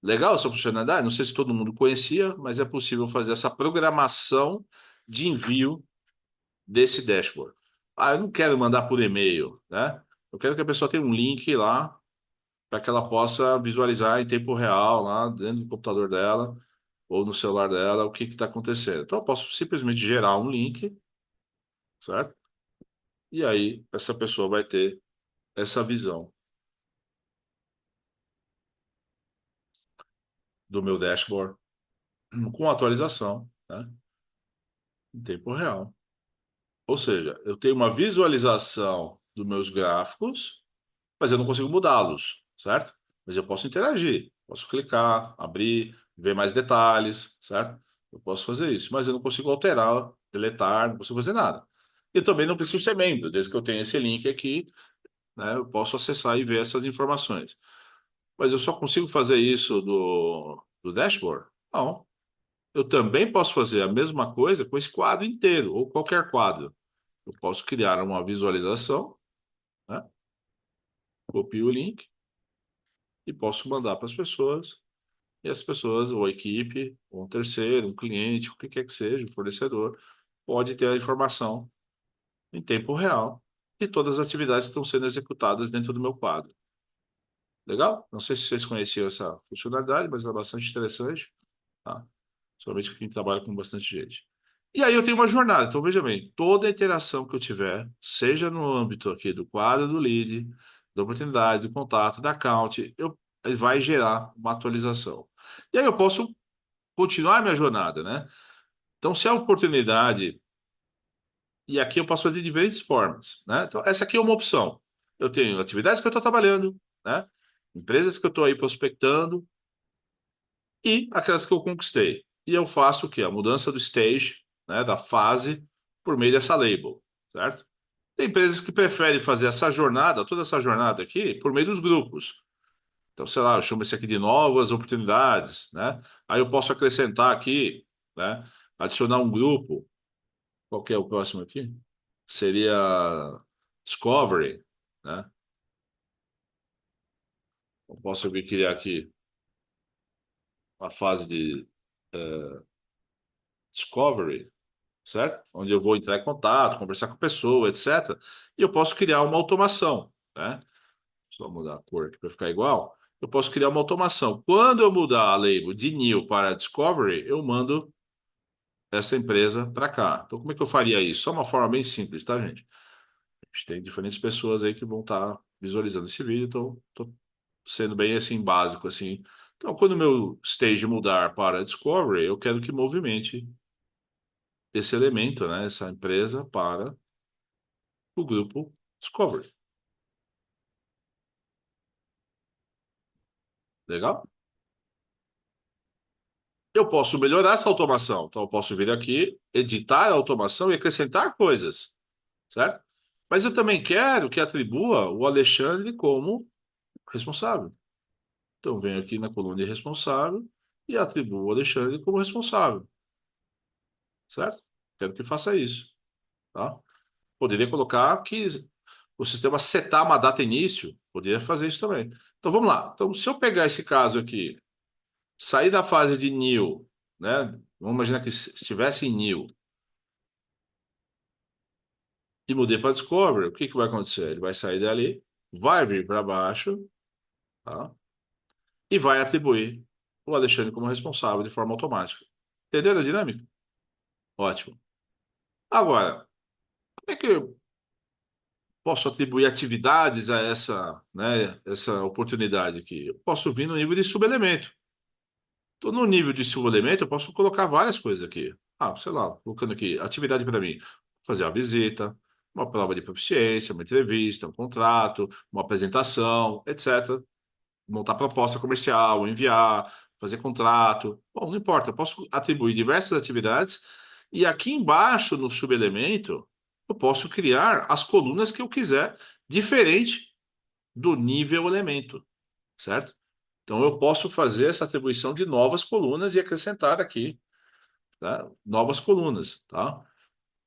Legal essa funcionalidade? Não sei se todo mundo conhecia, mas é possível fazer essa programação de envio desse dashboard. Ah, eu não quero mandar por e-mail, né? Eu quero que a pessoa tenha um link lá para que ela possa visualizar em tempo real lá dentro do computador dela ou no celular dela o que está acontecendo. Então eu posso simplesmente gerar um link, certo? E aí essa pessoa vai ter essa visão do meu dashboard com atualização, né? Em tempo real. Ou seja, eu tenho uma visualização dos meus gráficos, mas eu não consigo mudá-los, certo? Mas eu posso interagir, posso clicar, abrir, ver mais detalhes, certo? Eu posso fazer isso, mas eu não consigo alterar, deletar, não consigo fazer nada. E também não preciso ser membro, desde que eu tenha esse link aqui, né? Eu posso acessar e ver essas informações. Mas eu só consigo fazer isso do dashboard? Não. Eu também posso fazer a mesma coisa com esse quadro inteiro, ou qualquer quadro. Eu posso criar uma visualização, né? Copio o link e posso mandar para as pessoas. E as pessoas, ou a equipe, ou um terceiro, um cliente, o que quer que seja, um fornecedor, pode ter a informação em tempo real de todas as atividades que estão sendo executadas dentro do meu quadro. Legal? Não sei se vocês conheciam essa funcionalidade, mas é bastante interessante, tá? Somente quem trabalha com bastante gente. E aí eu tenho uma jornada. Então, veja bem, toda a interação que eu tiver, seja no âmbito aqui do quadro do lead, da oportunidade, do contato, da account, ele vai gerar uma atualização. E aí eu posso continuar minha jornada, né? Então, se a oportunidade, e aqui eu posso fazer de diferentes formas, né? Então, essa aqui é uma opção. Eu tenho atividades que eu estou trabalhando, né? Empresas que eu estou aí prospectando e aquelas que eu conquistei. e eu faço o quê? A mudança do stage, né, da fase, por meio dessa label, certo? Tem empresas que preferem fazer essa jornada, toda essa jornada aqui, por meio dos grupos. Então, sei lá, eu chamo esse aqui de novas oportunidades, né? Aí eu posso acrescentar aqui, né? Adicionar um grupo. Qual que é o próximo aqui? Seria Discovery, né? Eu posso vir criar aqui a fase de Discovery, certo? Onde eu vou entrar em contato, conversar com a pessoa, etc. E eu posso criar uma automação, né? Só mudar a cor aqui para ficar igual. Eu posso criar uma automação. Quando eu mudar a label de New para Discovery, eu mando essa empresa para cá. Então, como é que eu faria isso? Só uma forma bem simples, tá, gente? A gente tem diferentes pessoas aí que vão estar visualizando esse vídeo, então estou sendo bem assim básico assim. Então, quando o meu stage mudar para Discovery, eu quero que movimente esse elemento, né, essa empresa para o grupo Discovery. Legal? Eu posso melhorar essa automação. Então, eu posso vir aqui, editar a automação e acrescentar coisas, certo? Mas eu também quero que atribua o Alexandre como responsável. Então, venho aqui na coluna de responsável e atribuo o Alexandre como responsável, certo? Quero que faça isso, tá? Poderia colocar que o sistema setar uma data início, poderia fazer isso também. Então, vamos lá. Então, se eu pegar esse caso aqui, sair da fase de new, né? Vamos imaginar que estivesse em new e mudei para discovery, o que que vai acontecer? Ele vai sair dali, vai vir para baixo, tá? E vai atribuir o Alexandre como responsável de forma automática. Entendeu a dinâmica? Ótimo. Agora, como é que eu posso atribuir atividades a essa, né, essa oportunidade aqui? Eu posso vir no nível de subelemento. Então, no nível de subelemento, eu posso colocar várias coisas aqui. Ah, sei lá, colocando aqui, atividade para mim, fazer uma visita, uma prova de proficiência, uma entrevista, um contrato, uma apresentação, etc. Montar proposta comercial, enviar, fazer contrato. Bom, não importa, eu posso atribuir diversas atividades e aqui embaixo no subelemento eu posso criar as colunas que eu quiser, diferente do nível elemento, certo? Então eu posso fazer essa atribuição de novas colunas e acrescentar aqui, tá? Novas colunas, tá?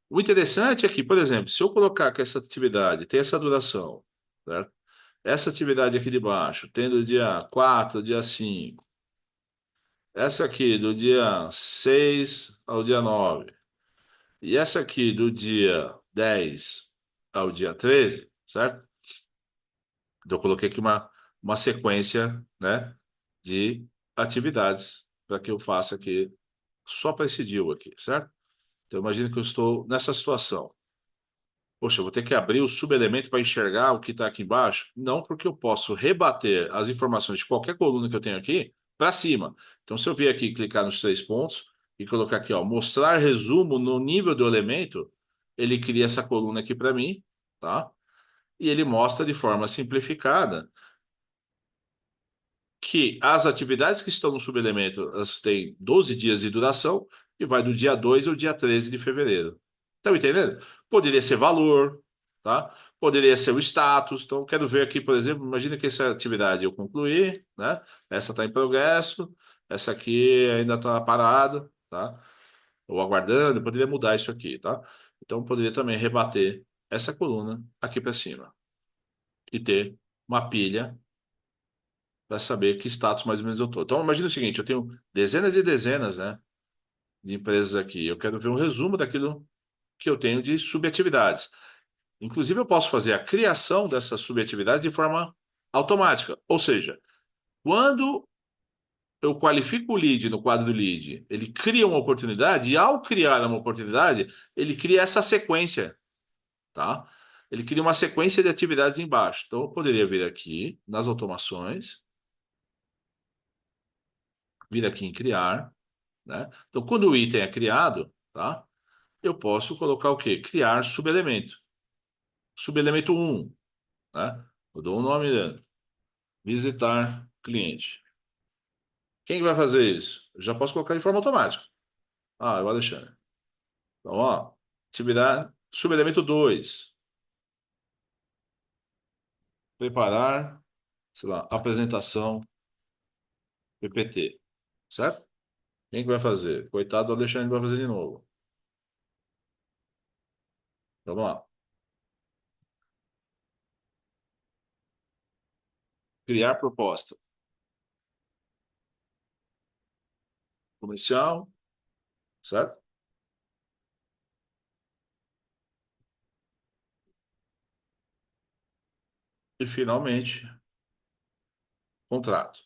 O interessante é que, por exemplo, se eu colocar que essa atividade tem essa duração, certo? Essa atividade aqui de baixo, tendo o dia 4, dia 5. Essa aqui do dia 6 ao dia 9. E essa aqui do dia 10 ao dia 13, certo? Então eu coloquei aqui uma sequência, né, de atividades para que eu faça aqui só para esse deal aqui, certo? Então imagina que eu estou nessa situação. Poxa, eu vou ter que abrir o subelemento para enxergar o que está aqui embaixo? Não, porque eu posso rebater as informações de qualquer coluna que eu tenho aqui para cima. Então, se eu vier aqui e clicar nos três pontos e colocar aqui, ó, mostrar resumo no nível do elemento, ele cria essa coluna aqui para mim, tá? E ele mostra de forma simplificada que as atividades que estão no subelemento, elas têm 12 dias de duração e vai do dia 2 ao dia 13 de fevereiro. Estão entendendo? Poderia ser valor, tá? Poderia ser o status. Então, quero ver aqui, por exemplo, imagina que essa atividade eu concluí, né? Essa está em progresso, essa aqui ainda está parada, tá? Ou aguardando, eu poderia mudar isso aqui, tá? Então, eu poderia também rebater essa coluna aqui para cima e ter uma pilha para saber que status mais ou menos eu estou. Então, imagina o seguinte: eu tenho dezenas e dezenas, né, de empresas aqui. Eu quero ver um resumo daquilo que eu tenho de subatividades. Inclusive, eu posso fazer a criação dessas subatividades de forma automática. Ou seja, quando eu qualifico o lead no quadro do lead, ele cria uma oportunidade, e ao criar uma oportunidade, ele cria essa sequência, tá? Ele cria uma sequência de atividades embaixo. Então, eu poderia vir aqui nas automações, vir aqui em criar, né? Então, quando o item é criado, tá? Eu posso colocar o quê? Criar subelemento. Subelemento um, né? Eu dou um nome, né? Visitar cliente. Quem vai fazer isso? Eu já posso colocar de forma automática. Ah, é o Alexandre. Então, ó, atividade, subelemento 2. Preparar, sei lá, apresentação PPT. Certo? Quem que vai fazer? Coitado do Alexandre vai fazer de novo. Então, vamos lá. Criar proposta comercial, certo? E, finalmente, contrato.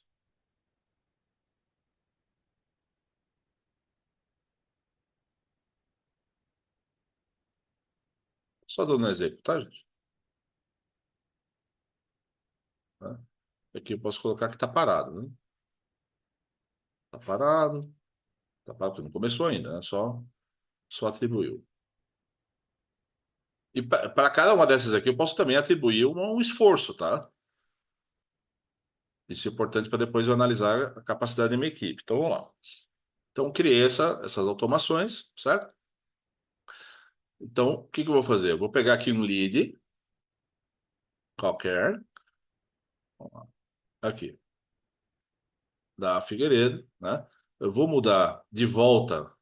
Só dando um exemplo, tá, gente? Tá? Aqui eu posso colocar que está parado, né? Está parado, está parado, porque não começou ainda, né? Só atribuiu. E para cada uma dessas aqui, eu posso também atribuir um esforço, tá? Isso é importante para depois eu analisar a capacidade da minha equipe. Então, vamos lá. Então, criei essas automações, certo? Então, o que que eu vou fazer? Eu vou pegar aqui um lead qualquer, vamos lá, aqui, da Figueiredo, né? Eu vou mudar de volta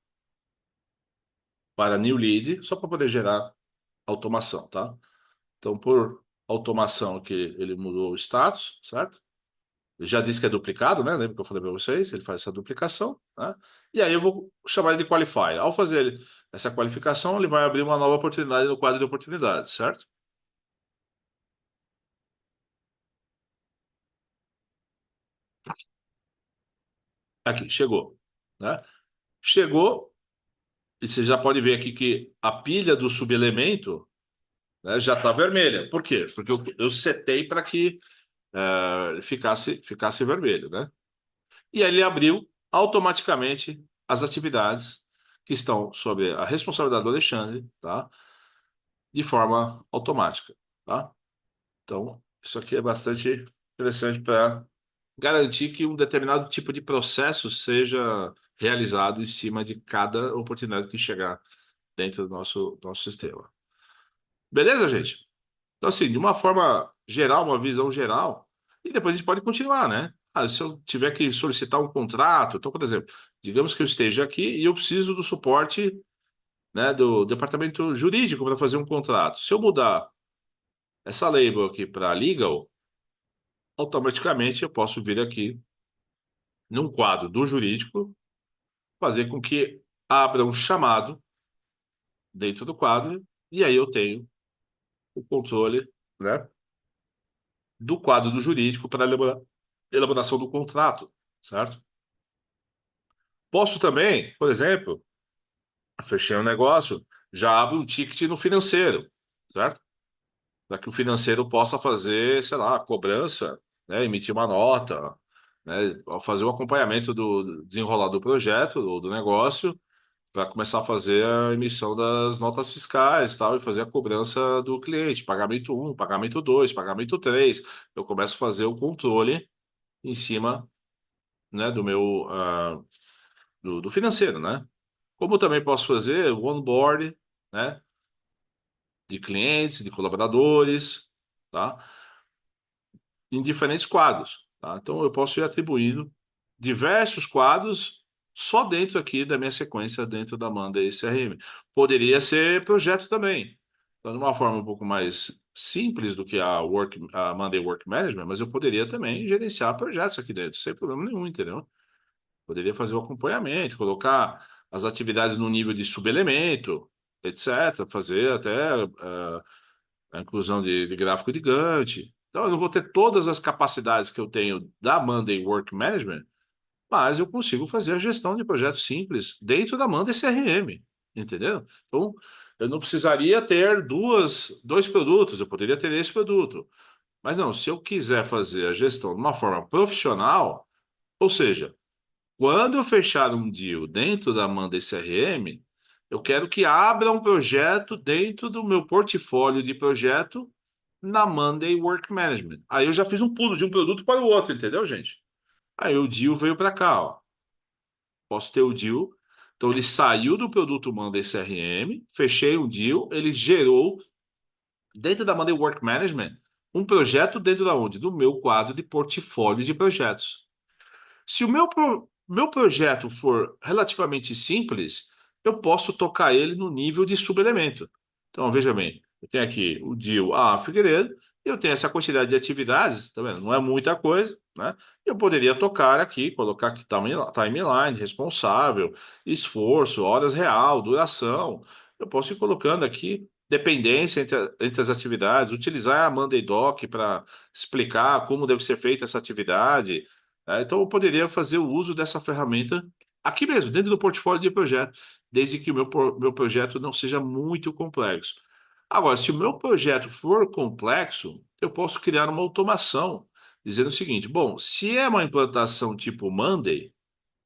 para new lead, só para poder gerar automação, tá? Então, por automação aqui, ele mudou o status, certo? Ele já disse que é duplicado, né? Lembra que eu falei para vocês? Ele faz essa duplicação, né? E aí eu vou chamar ele de qualifier. Ao fazer essa qualificação, ele vai abrir uma nova oportunidade no quadro de oportunidades, certo? Aqui, chegou, né? Chegou, e você já pode ver aqui que a pilha do subelemento, né, já está vermelha. Por quê? Porque eu setei para que ficasse vermelho, né? E aí ele abriu automaticamente as atividades que estão sob a responsabilidade do Alexandre, tá? De forma automática, tá? Então, isso aqui é bastante interessante para garantir que um determinado tipo de processo seja realizado em cima de cada oportunidade que chegar dentro do nosso sistema. Beleza, gente? Então, assim, de uma forma geral, uma visão geral, e depois a gente pode continuar, né? Ah, se eu tiver que solicitar um contrato, então, por exemplo, digamos que eu esteja aqui e eu preciso do suporte, né, do departamento jurídico para fazer um contrato. Se eu mudar essa label aqui para legal, automaticamente eu posso vir aqui num quadro do jurídico, fazer com que abra um chamado dentro do quadro, e aí eu tenho o controle, né, do quadro do jurídico para elaboração do contrato, certo? Posso também, por exemplo, fechei um negócio, já abro um ticket no financeiro, certo? Para que o financeiro possa fazer, sei lá, cobrança, né, emitir uma nota, né, fazer o acompanhamento do desenrolar do projeto, do negócio, para começar a fazer a emissão das notas fiscais, tal, e fazer a cobrança do cliente, pagamento um, pagamento 2, pagamento 3. Eu começo a fazer o controle em cima, né, do financeiro, né? Como também posso fazer o onboard, né, de clientes, de colaboradores, tá? Em diferentes quadros, tá? Então eu posso ir atribuindo diversos quadros só dentro aqui da minha sequência dentro da Monday CRM. Poderia ser projeto também. Então, de uma forma um pouco mais simples do que a Monday Work Management, mas eu poderia também gerenciar projetos aqui dentro, sem problema nenhum, entendeu? Poderia fazer o acompanhamento, colocar as atividades no nível de subelemento, etc. Fazer até a inclusão de gráfico de Gantt. Então, eu não vou ter todas as capacidades que eu tenho da Monday Work Management, mas eu consigo fazer a gestão de projetos simples dentro da Monday CRM, entendeu? Então, eu não precisaria ter dois produtos, eu poderia ter esse produto. Mas não, se eu quiser fazer a gestão de uma forma profissional, ou seja, quando eu fechar um deal dentro da Monday CRM, eu quero que abra um projeto dentro do meu portfólio de projeto na Monday Work Management. Aí eu já fiz um pulo de um produto para o outro, entendeu, gente? Aí o deal veio para cá, ó. Posso ter o deal Então, ele saiu do produto Monday CRM, fechei um deal, ele gerou, dentro da Monday Work Management, um projeto dentro da onde? Do meu quadro de portfólio de projetos. Se o meu projeto for relativamente simples, eu posso tocar ele no nível de subelemento. Então, veja bem, eu tenho aqui o deal Figueiredo, e eu tenho essa quantidade de atividades, tá vendo? Não é muita coisa, né? Eu poderia tocar aqui, colocar aqui timeline, responsável, esforço, horas real, duração. Eu posso ir colocando aqui dependência entre as atividades, utilizar a Monday Doc para explicar como deve ser feita essa atividade. Então, eu poderia fazer o uso dessa ferramenta aqui mesmo, dentro do portfólio de projeto, desde que o meu projeto não seja muito complexo. Agora, se o meu projeto for complexo, eu posso criar uma automação, dizendo o seguinte: bom, se é uma implantação tipo Monday,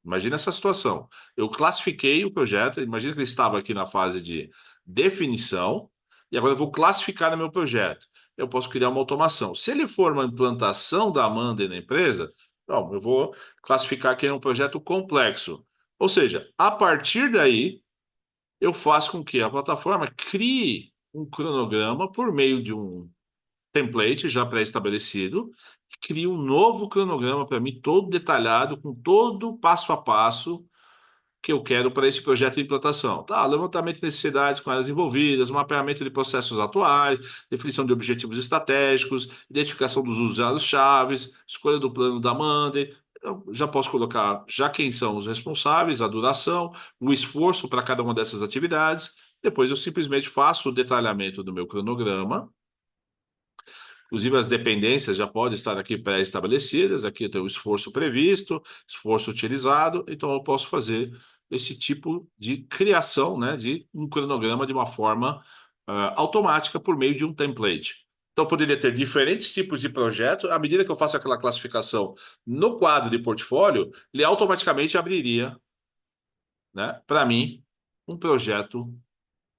imagina essa situação. Eu classifiquei o projeto, imagina que ele estava aqui na fase de definição, e agora eu vou classificar no meu projeto. Eu posso criar uma automação. Se ele for uma implantação da Amanda na empresa, não, eu vou classificar que é um projeto complexo. Ou seja, a partir daí, eu faço com que a plataforma crie um cronograma por meio de um template já pré-estabelecido, cria um novo cronograma para mim, todo detalhado, com todo o passo a passo que eu quero para esse projeto de implantação. Tá, levantamento de necessidades com áreas envolvidas, mapeamento de processos atuais, definição de objetivos estratégicos, identificação dos usuários-chave, escolha do plano da Monday. Eu já posso colocar já quem são os responsáveis, a duração, o esforço para cada uma dessas atividades. Depois eu simplesmente faço o detalhamento do meu cronograma. Inclusive, as dependências já podem estar aqui pré-estabelecidas. Aqui tem o esforço previsto, esforço utilizado. Então, eu posso fazer esse tipo de criação, né, de um cronograma de uma forma automática por meio de um template. Então, eu poderia ter diferentes tipos de projeto. À medida que eu faço aquela classificação no quadro de portfólio, ele automaticamente abriria, né, para mim, um projeto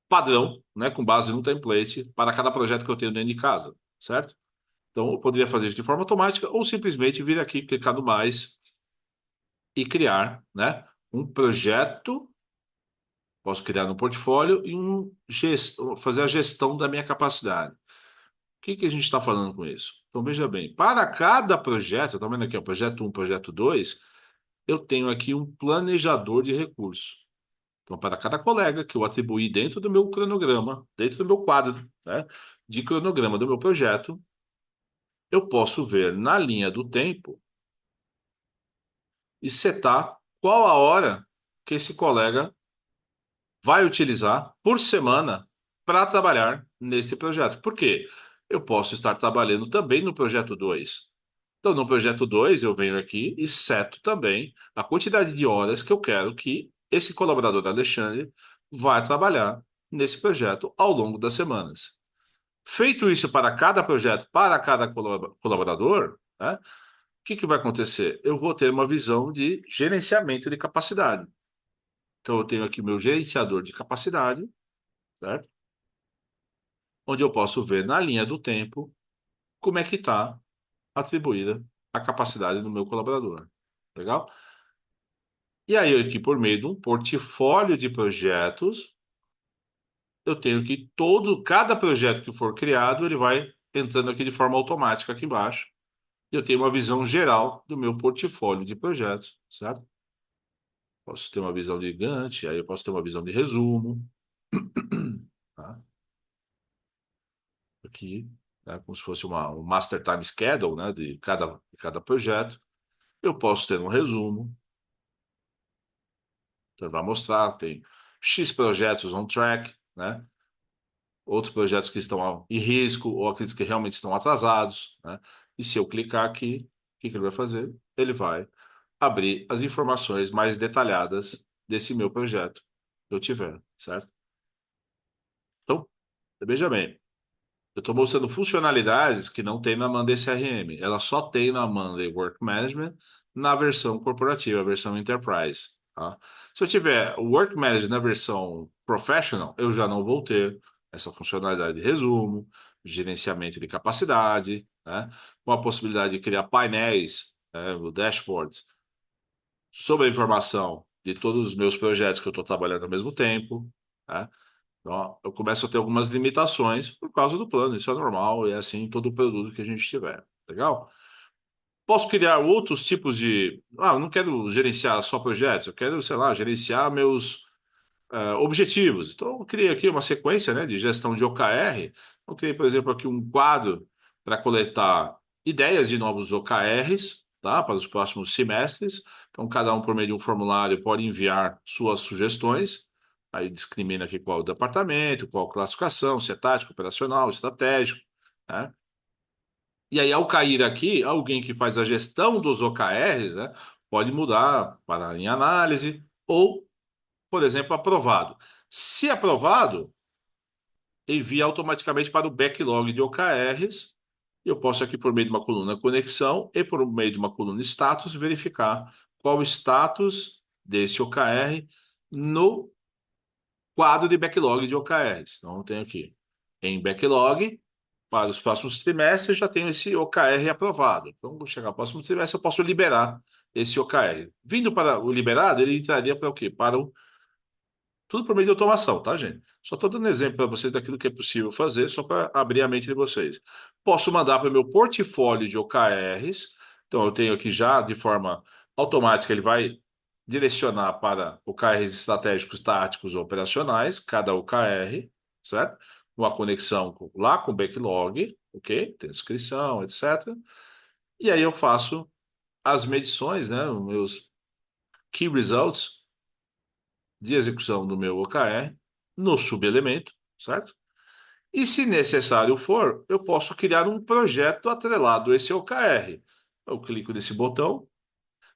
padrão, né, com base no template para cada projeto que eu tenho dentro de casa, certo? Então, eu poderia fazer isso de forma automática ou simplesmente vir aqui, clicar no mais e criar, né, um projeto. Posso criar no portfólio e fazer a gestão da minha capacidade. O que que a gente está falando com isso? Então, veja bem, para cada projeto, está vendo aqui, ó, projeto um, projeto 2, eu tenho aqui um planejador de recursos. Então, para cada colega que eu atribuir dentro do meu cronograma, dentro do meu quadro, né, de cronograma do meu projeto, eu posso ver na linha do tempo e setar qual a hora que esse colega vai utilizar por semana para trabalhar neste projeto. Por quê? Eu posso estar trabalhando também no projeto 2. Então, no projeto 2, eu venho aqui e seto também a quantidade de horas que eu quero que esse colaborador Alexandre vai trabalhar nesse projeto ao longo das semanas. Feito isso para cada projeto, para cada colaborador, né, o que que vai acontecer? Eu vou ter uma visão de gerenciamento de capacidade. Então, eu tenho aqui o meu gerenciador de capacidade, certo? Onde eu posso ver na linha do tempo como é que está atribuída a capacidade do meu colaborador. Legal? E aí, aqui, por meio de um portfólio de projetos, eu tenho que cada projeto que for criado, ele vai entrando aqui de forma automática aqui embaixo. E eu tenho uma visão geral do meu portfólio de projetos, certo? Posso ter uma visão de Gantt, aí eu posso ter uma visão de resumo, tá? Aqui, né, como se fosse um Master Time Schedule, né, de cada projeto. Eu posso ter um resumo, então vai mostrar, tem X projetos on track, né? Outros projetos que estão em risco ou aqueles que realmente estão atrasados, né? E se eu clicar aqui, o que que ele vai fazer? Ele vai abrir as informações mais detalhadas desse meu projeto que eu tiver, certo? Então, veja bem, eu estou mostrando funcionalidades que não tem na Monday CRM. Ela só tem na Monday Work Management na versão corporativa, a versão Enterprise. Tá? Se eu tiver o Work Management na versão Professional, eu já não vou ter essa funcionalidade de resumo, gerenciamento de capacidade, né? Com a possibilidade de criar painéis, o dashboards, sobre a informação de todos os meus projetos que eu estou trabalhando ao mesmo tempo, né? Então, eu começo a ter algumas limitações por causa do plano. Isso é normal, é assim em todo produto que a gente tiver. Legal? Posso criar outros tipos de. Ah, eu não quero gerenciar só projetos, eu quero, sei lá, gerenciar meus objetivos. Então, eu criei aqui uma sequência, né, de gestão de OKR. Eu criei, por exemplo, aqui um quadro para coletar ideias de novos OKRs, tá, para os próximos semestres. Então, cada um, por meio de um formulário, pode enviar suas sugestões. Aí discrimina aqui qual o departamento, qual classificação, se é tático, operacional, estratégico, né? E aí, ao cair aqui, alguém que faz a gestão dos OKRs, né, pode mudar para em análise ou, por exemplo, aprovado. Se aprovado, envia automaticamente para o backlog de OKRs. Eu posso aqui, por meio de uma coluna conexão e por meio de uma coluna status, verificar qual o status desse OKR no quadro de backlog de OKRs. Então, eu tenho aqui em backlog, para os próximos trimestres, já tenho esse OKR aprovado. Então, vou chegar ao próximo trimestre, eu posso liberar esse OKR. Vindo para o liberado, ele entraria para o quê? Para o tudo por meio de automação, tá, gente? Só estou dando exemplo para vocês daquilo que é possível fazer, só para abrir a mente de vocês. Posso mandar para o meu portfólio de OKRs. Então, eu tenho aqui já de forma automática, ele vai direcionar para OKRs estratégicos, táticos ou operacionais, cada OKR, certo? Uma conexão lá com o backlog, ok? Tem descrição, etc. E aí eu faço as medições, né? Os meus key results de execução do meu OKR no subelemento, certo? E se necessário for, eu posso criar um projeto atrelado a esse OKR. Eu clico nesse botão,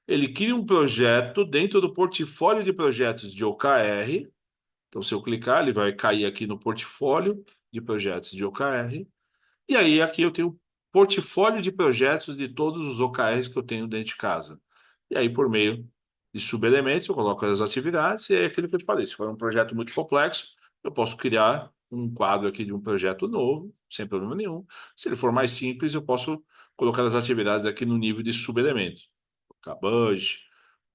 ele cria um projeto dentro do portfólio de projetos de OKR. Então, se eu clicar, ele vai cair aqui no portfólio de projetos de OKR. E aí, aqui eu tenho portfólio de projetos de todos os OKRs que eu tenho dentro de casa. E aí, por meio de subelementos, eu coloco as atividades e é aquilo que eu te falei. Se for um projeto muito complexo, eu posso criar um quadro aqui de um projeto novo, sem problema nenhum. Se ele for mais simples, eu posso colocar as atividades aqui no nível de subelementos. Colocar budget,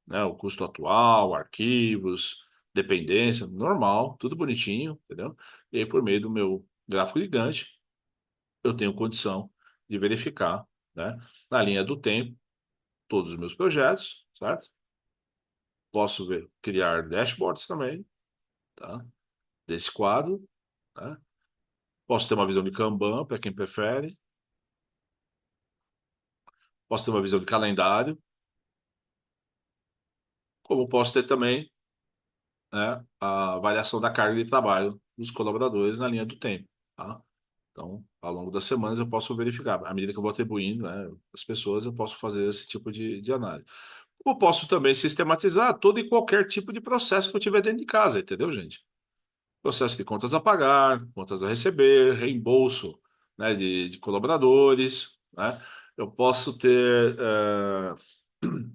né, o custo atual, arquivos, dependência, normal, tudo bonitinho, entendeu? E aí, por meio do meu gráfico gigante, eu tenho condição de verificar, né, na linha do tempo, todos os meus projetos, certo? Posso ver, criar dashboards também, tá? Desse quadro, né? Posso ter uma visão de Kanban, para quem prefere. Posso ter uma visão de calendário, como posso ter também, né, a variação da carga de trabalho dos colaboradores na linha do tempo, tá? Então, ao longo das semanas eu posso verificar. À medida que eu vou atribuindo, né, as pessoas, eu posso fazer esse tipo de análise. Eu posso também sistematizar todo e qualquer tipo de processo que eu tiver dentro de casa, entendeu, gente? Processo de contas a pagar, contas a receber, reembolso, né, de colaboradores, né? Eu posso ter,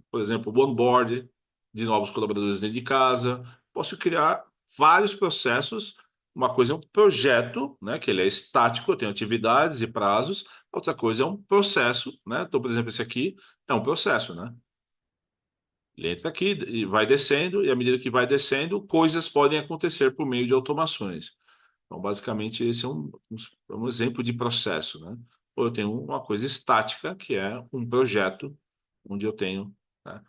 por exemplo, o onboard de novos colaboradores dentro de casa. Posso criar vários processos. Uma coisa é um projeto, né, que ele é estático, eu tenho atividades e prazos. Outra coisa é um processo, né? Então, por exemplo, esse aqui é um processo, né? Ele entra aqui e vai descendo, e à medida que vai descendo, coisas podem acontecer por meio de automações. Então, basicamente, esse é um exemplo de processo, né? Ou eu tenho uma coisa estática, que é um projeto, onde eu tenho, né,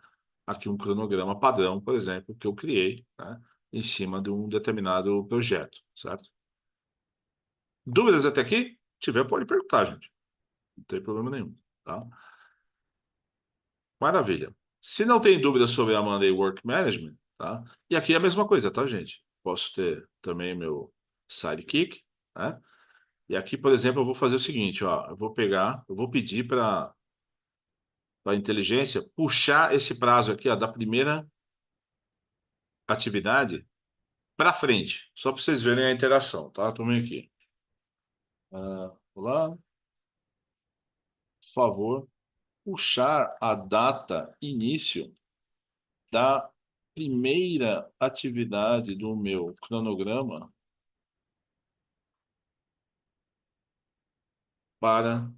aqui um cronograma padrão, por exemplo, que eu criei, né, em cima de um determinado projeto, certo? Dúvidas até aqui? Se tiver, pode perguntar, gente. Não tem problema nenhum, tá? Maravilha. Se não tem dúvida sobre a Monday Work Management, tá? E aqui é a mesma coisa, tá, gente? Posso ter também meu sidekick, né? E aqui, por exemplo, eu vou fazer o seguinte, ó, eu vou pedir para a inteligência puxar esse prazo aqui, ó, da primeira atividade para frente, só para vocês verem a interação, tá? Tomei aqui. Olá, por favor, puxar a data início da primeira atividade do meu cronograma para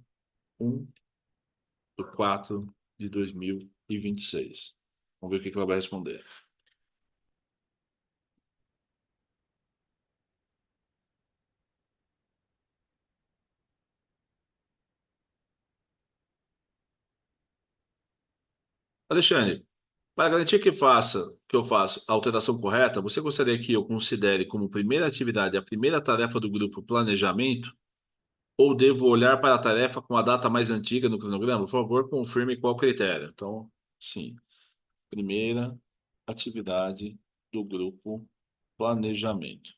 1/4 de 2026. Vamos ver o que que ela vai responder. Alexandre, para garantir que eu faça a alteração correta, você gostaria que eu considere como primeira atividade a primeira tarefa do grupo planejamento? Ou devo olhar para a tarefa com a data mais antiga no cronograma? Por favor, confirme qual critério. Então, sim, primeira atividade do grupo planejamento.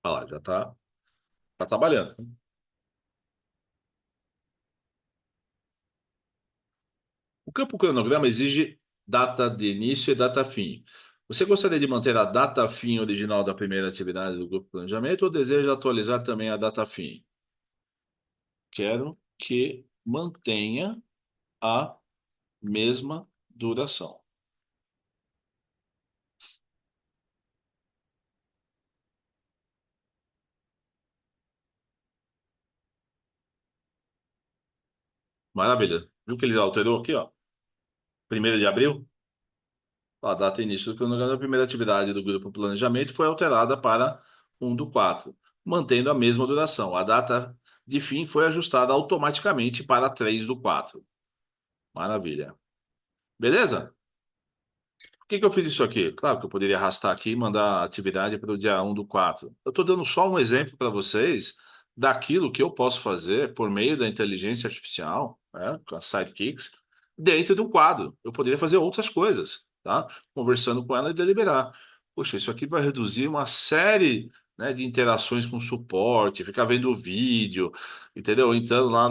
Olha lá, já está tá trabalhando. O campo cronograma exige data de início e data fim. Você gostaria de manter a data fim original da primeira atividade do grupo planejamento ou deseja atualizar também a data fim? Quero que mantenha a mesma duração. Maravilha. Viu que ele alterou aqui, ó? 1º de abril? A data início do cronograma da primeira atividade do grupo planejamento foi alterada para 1/4, mantendo a mesma duração. A data de fim foi ajustada automaticamente para 3/4. Maravilha. Beleza? Por que que eu fiz isso aqui? Claro que eu poderia arrastar aqui e mandar a atividade para o dia 1/4. Eu estou dando só um exemplo para vocês daquilo que eu posso fazer por meio da inteligência artificial, né, com as sidekicks, dentro do quadro. Eu poderia fazer outras coisas, tá? Conversando com ela e deliberar. Poxa, isso aqui vai reduzir uma série, né, de interações com suporte, ficar vendo o vídeo, entendeu? Entrando lá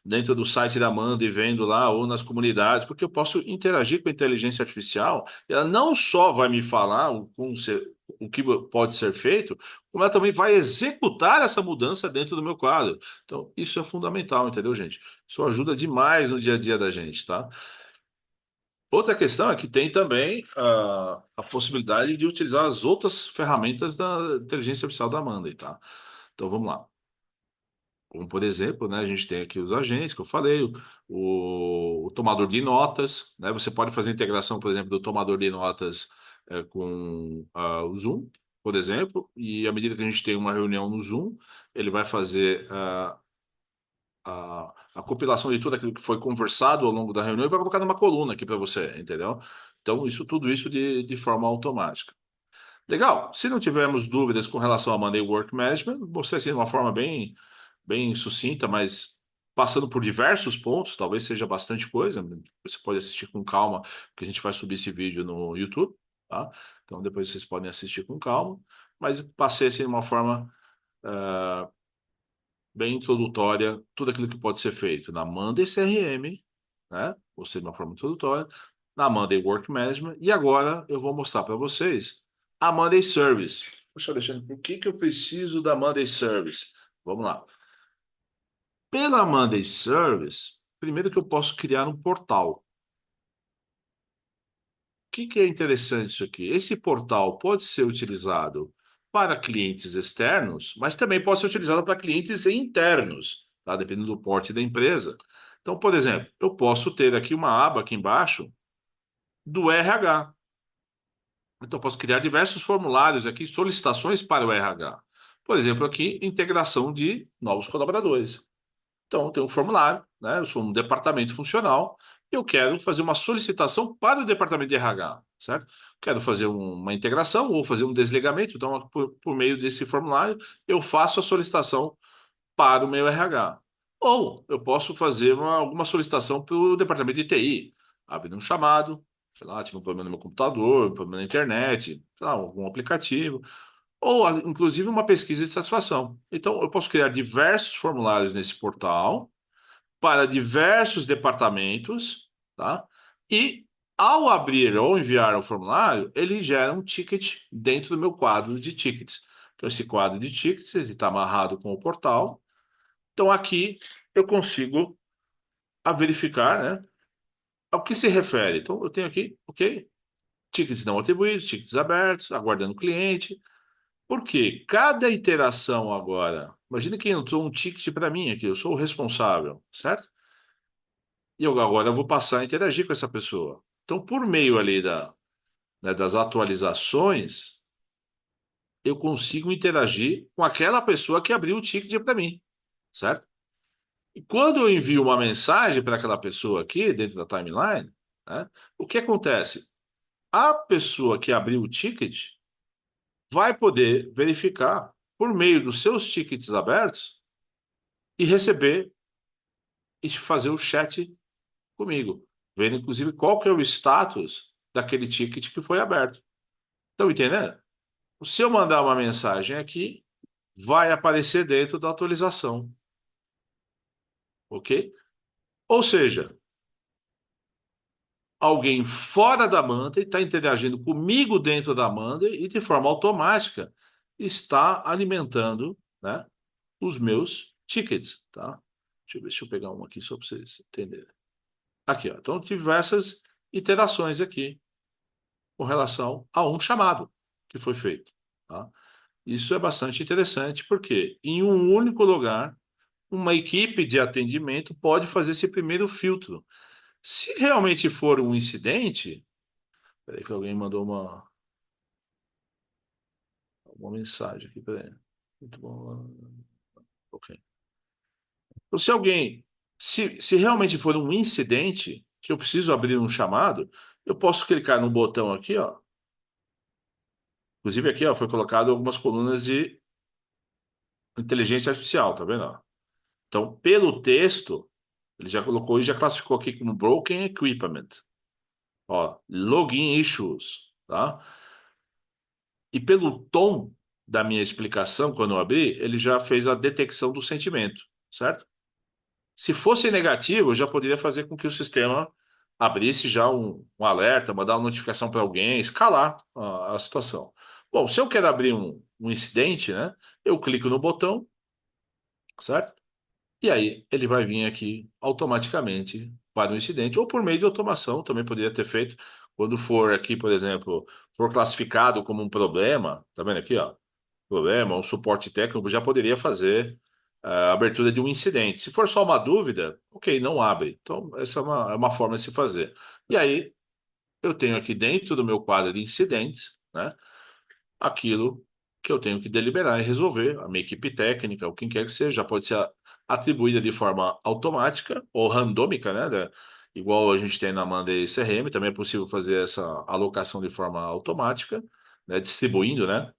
dentro do site da Amanda e vendo lá, ou nas comunidades, porque eu posso interagir com a inteligência artificial, e ela não só vai me falar o que pode ser feito, como ela também vai executar essa mudança dentro do meu quadro. Então, isso é fundamental, entendeu, gente? Isso ajuda demais no dia a dia da gente, tá? Outra questão é que tem também a possibilidade de utilizar as outras ferramentas da inteligência artificial da Amanda, tá? Então, vamos lá. Como, por exemplo, né, a gente tem aqui os agentes, que eu falei, o tomador de notas, né? Você pode fazer integração, por exemplo, do tomador de notas com o Zoom, por exemplo, e à medida que a gente tem uma reunião no Zoom, ele vai fazer a compilação de tudo aquilo que foi conversado ao longo da reunião e vai colocar numa coluna aqui para você, entendeu? Então, tudo isso de forma automática. Legal. Se não tivermos dúvidas com relação a Monday Work Management, mostrei assim de uma forma bem sucinta, mas passando por diversos pontos, talvez seja bastante coisa. Você pode assistir com calma, porque a gente vai subir esse vídeo no YouTube, tá? Então depois vocês podem assistir com calma, mas passei assim de uma forma bem introdutória, tudo aquilo que pode ser feito na Monday CRM, né? Mostrei de uma forma introdutória, na Monday Work Management, e agora eu vou mostrar para vocês a Monday Service. Poxa, Alexandre, por que que eu preciso da Monday Service? Vamos lá. Pela Monday Service, primeiro que eu posso criar um portal. O que que é interessante isso aqui? Esse portal pode ser utilizado para clientes externos, mas também pode ser utilizado para clientes internos, tá? Dependendo do porte da empresa. Então, por exemplo, eu posso ter aqui uma aba aqui embaixo do RH. Então, eu posso criar diversos formulários aqui, solicitações para o RH. Por exemplo, aqui, integração de novos colaboradores. Então, tem um formulário, né? Eu sou um departamento funcional, eu quero fazer uma solicitação para o departamento de RH, certo? Quero fazer uma integração ou fazer um desligamento, então, por meio desse formulário, eu faço a solicitação para o meu RH. Ou eu posso fazer alguma solicitação para o departamento de TI, abrir um chamado, sei lá, tive um problema no meu computador, um problema na internet, sei lá, algum aplicativo, ou inclusive uma pesquisa de satisfação. Então, eu posso criar diversos formulários nesse portal para diversos departamentos, tá? E ao abrir ou enviar o formulário, ele gera um ticket dentro do meu quadro de tickets. Então, esse quadro de tickets está amarrado com o portal. Então, aqui eu consigo verificar, né, ao que se refere. Então, eu tenho aqui, ok, tickets não atribuídos, tickets abertos, aguardando o cliente. Porque cada interação agora, imagina que entrou um ticket para mim aqui, eu sou o responsável, certo? E eu agora vou passar a interagir com essa pessoa. Então, por meio ali né, das atualizações, eu consigo interagir com aquela pessoa que abriu o ticket para mim, certo? E quando eu envio uma mensagem para aquela pessoa aqui, dentro da timeline, né, o que acontece? A pessoa que abriu o ticket vai poder verificar por meio dos seus tickets abertos e receber e fazer o chat comigo, vendo inclusive qual que é o status daquele ticket que foi aberto. Estão entendendo? Se eu mandar uma mensagem aqui, vai aparecer dentro da atualização, ok? Ou seja, alguém fora da Monday está interagindo comigo dentro da Monday e de forma automática está alimentando, né, os meus tickets, tá? Deixa eu pegar um aqui só para vocês entenderem. Aqui, ó. Então, diversas interações aqui com relação a um chamado que foi feito, tá? Isso é bastante interessante, porque em um único lugar, uma equipe de atendimento pode fazer esse primeiro filtro. Se realmente for um incidente, peraí que alguém mandou uma mensagem aqui, peraí. Muito bom. Ok. Então, se realmente for um incidente, que eu preciso abrir um chamado, eu posso clicar no botão aqui, ó. Inclusive aqui, ó, foi colocado algumas colunas de inteligência artificial, tá vendo? Ó? Então, pelo texto, ele já colocou e já classificou aqui como broken equipment. Ó, login issues, tá? E pelo tom da minha explicação, quando eu abri, ele já fez a detecção do sentimento, certo? Se fosse negativo, eu já poderia fazer com que o sistema abrisse já um alerta, mandar uma notificação para alguém, escalar a situação. Bom, se eu quero abrir um incidente, né? Eu clico no botão, certo? E aí ele vai vir aqui automaticamente para o incidente, ou por meio de automação, também poderia ter feito, quando for aqui, por exemplo, for classificado como um problema, tá vendo aqui, ó? Problema, um suporte técnico, já poderia fazer a abertura de um incidente. Se for só uma dúvida, ok, não abre. Então, essa é uma forma de se fazer. E aí, eu tenho aqui dentro do meu quadro de incidentes, né, aquilo que eu tenho que deliberar e resolver. A minha equipe técnica, ou quem quer que seja, já pode ser atribuída de forma automática ou randômica, né? Igual a gente tem na Monday CRM, também é possível fazer essa alocação de forma automática, né? Distribuindo, né?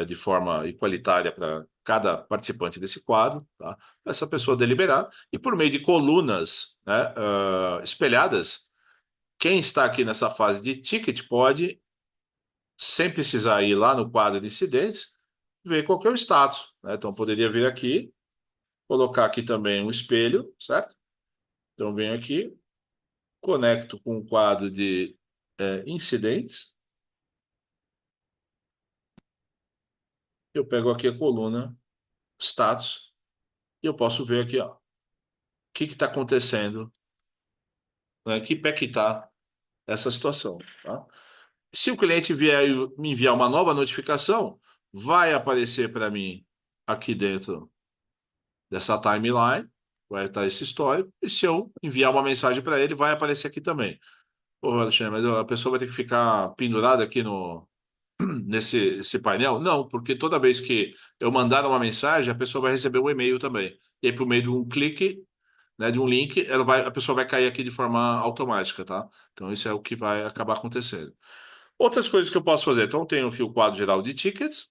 De forma igualitária para cada participante desse quadro, tá? Essa pessoa deliberar e por meio de colunas, né, espelhadas, quem está aqui nessa fase de ticket pode, sem precisar ir lá no quadro de incidentes, ver qual que é o status, né? Então poderia vir aqui, colocar aqui também um espelho, certo? Então venho aqui, conecto com o quadro de incidentes, eu pego aqui a coluna status e eu posso ver aqui, ó, o que está acontecendo, né? Que pé que está essa situação, tá? Se o cliente vier me enviar uma nova notificação, vai aparecer para mim aqui dentro dessa timeline, vai estar esse histórico, e se eu enviar uma mensagem para ele, vai aparecer aqui também. Pô, Alexandre, mas a pessoa vai ter que ficar pendurada aqui no, nesse esse painel? Não, porque toda vez que eu mandar uma mensagem, a pessoa vai receber um e-mail também. E aí, por meio de um clique, né, de um link, a pessoa vai cair aqui de forma automática, tá? Então, isso é o que vai acabar acontecendo. Outras coisas que eu posso fazer. Então, eu tenho aqui o quadro geral de tickets,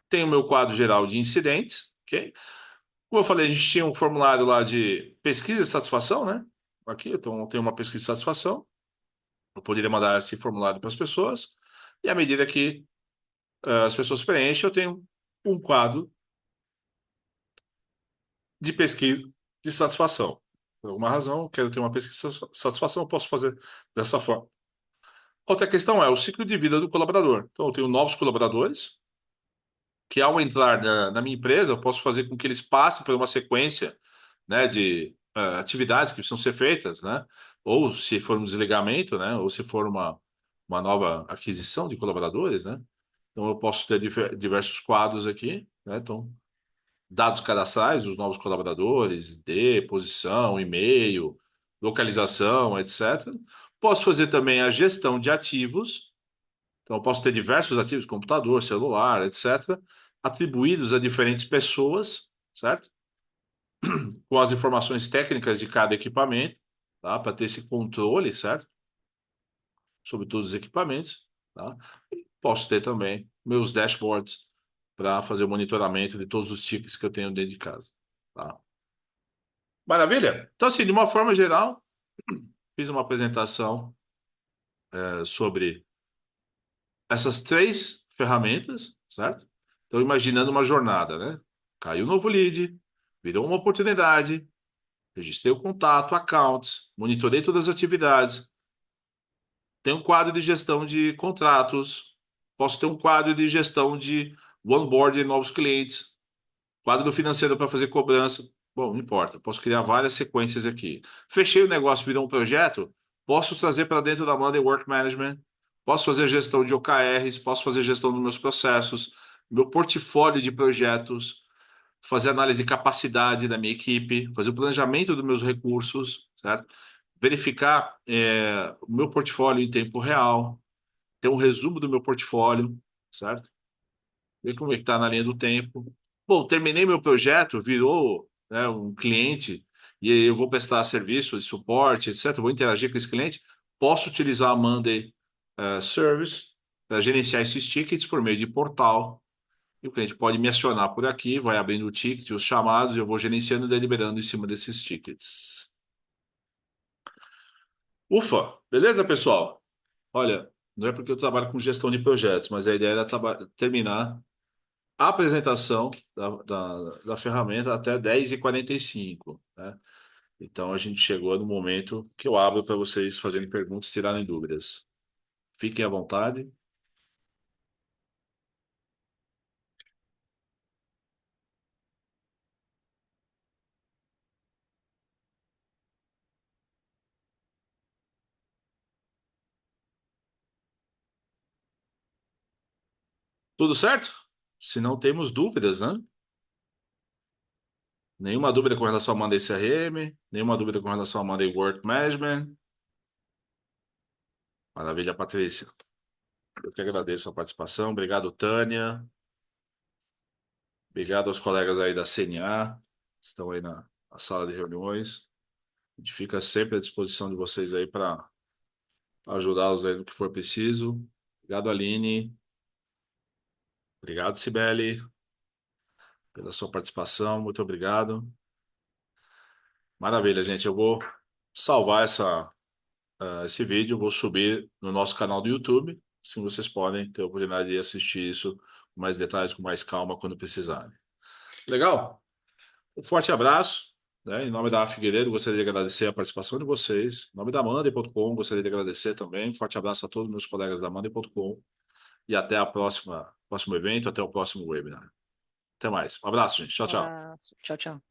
tenho o meu quadro geral de incidentes, ok? Como eu falei, a gente tinha um formulário lá de pesquisa de satisfação, né? Aqui, então, eu tenho uma pesquisa de satisfação. Eu poderia mandar esse formulário para as pessoas. E à medida que as pessoas preenchem, eu tenho um quadro de pesquisa de satisfação. Por alguma razão, eu quero ter uma pesquisa de satisfação, eu posso fazer dessa forma. Outra questão é o ciclo de vida do colaborador. Então, eu tenho novos colaboradores que, ao entrar na minha empresa, eu posso fazer com que eles passem por uma sequência, né, de atividades que precisam ser feitas, né? Ou se for um desligamento, né? Ou se for uma nova aquisição de colaboradores, né? Então, eu posso ter diversos quadros aqui, né? Então, dados cadastrais dos novos colaboradores, ID, posição, e-mail, localização, etc. Posso fazer também a gestão de ativos, Então, eu posso ter diversos ativos, computador, celular, etc., atribuídos a diferentes pessoas, certo? Com as informações técnicas de cada equipamento, tá? Para ter esse controle, certo? Sobre todos os equipamentos, tá? E posso ter também meus dashboards para fazer o monitoramento de todos os tickets que eu tenho dentro de casa, tá? Maravilha? Então, assim, de uma forma geral, fiz uma apresentação sobre essas três ferramentas, certo? Então, imaginando uma jornada, né? Caiu um novo lead, virou uma oportunidade, registrei o contato, accounts, monitorei todas as atividades, tem um quadro de gestão de contratos, posso ter um quadro de gestão de onboard de novos clientes, quadro do financeiro para fazer cobrança. Bom, não importa, posso criar várias sequências aqui. Fechei o negócio, virou um projeto, posso trazer para dentro da Monday Work Management, posso fazer gestão de OKRs, posso fazer gestão dos meus processos, meu portfólio de projetos, fazer análise de capacidade da minha equipe, fazer o planejamento dos meus recursos, certo? Verificar o meu portfólio em tempo real, ter um resumo do meu portfólio, certo? Ver como é que está na linha do tempo. Bom, terminei meu projeto, virou, né, um cliente, e aí eu vou prestar serviço de suporte, etc. Vou interagir com esse cliente. Posso utilizar a Monday Service para gerenciar esses tickets por meio de portal. E o cliente pode me acionar por aqui, vai abrindo o ticket, os chamados, e eu vou gerenciando e deliberando em cima desses tickets. Ufa, beleza, pessoal? Olha, não é porque eu trabalho com gestão de projetos, mas a ideia era terminar a apresentação da ferramenta até 10h45, né? Então a gente chegou no momento que eu abro para vocês fazerem perguntas, tirarem dúvidas. Fiquem à vontade. Tudo certo? Se não temos dúvidas, né? Nenhuma dúvida com relação a Monday CRM, nenhuma dúvida com relação a Monday Work Management. Maravilha, Patrícia. Eu que agradeço a participação. Obrigado, Tânia. Obrigado aos colegas aí da CNA, que estão aí na sala de reuniões. A gente fica sempre à disposição de vocês aí para ajudá-los aí no que for preciso. Obrigado, Aline. Obrigado, Cibele, pela sua participação. Muito obrigado. Maravilha, gente. Eu vou salvar esse vídeo, vou subir no nosso canal do YouTube. Assim vocês podem ter a oportunidade de assistir isso com mais detalhes, com mais calma, quando precisarem. Legal? Um forte abraço. Né? Em nome da Figueiredo, gostaria de agradecer a participação de vocês. Em nome da Monday.com, gostaria de agradecer também. Um forte abraço a todos os meus colegas da Monday.com. E até a próximo evento, até o próximo webinar. Até mais. Um abraço, gente. Tchau, Um tchau. abraço. Tchau, tchau.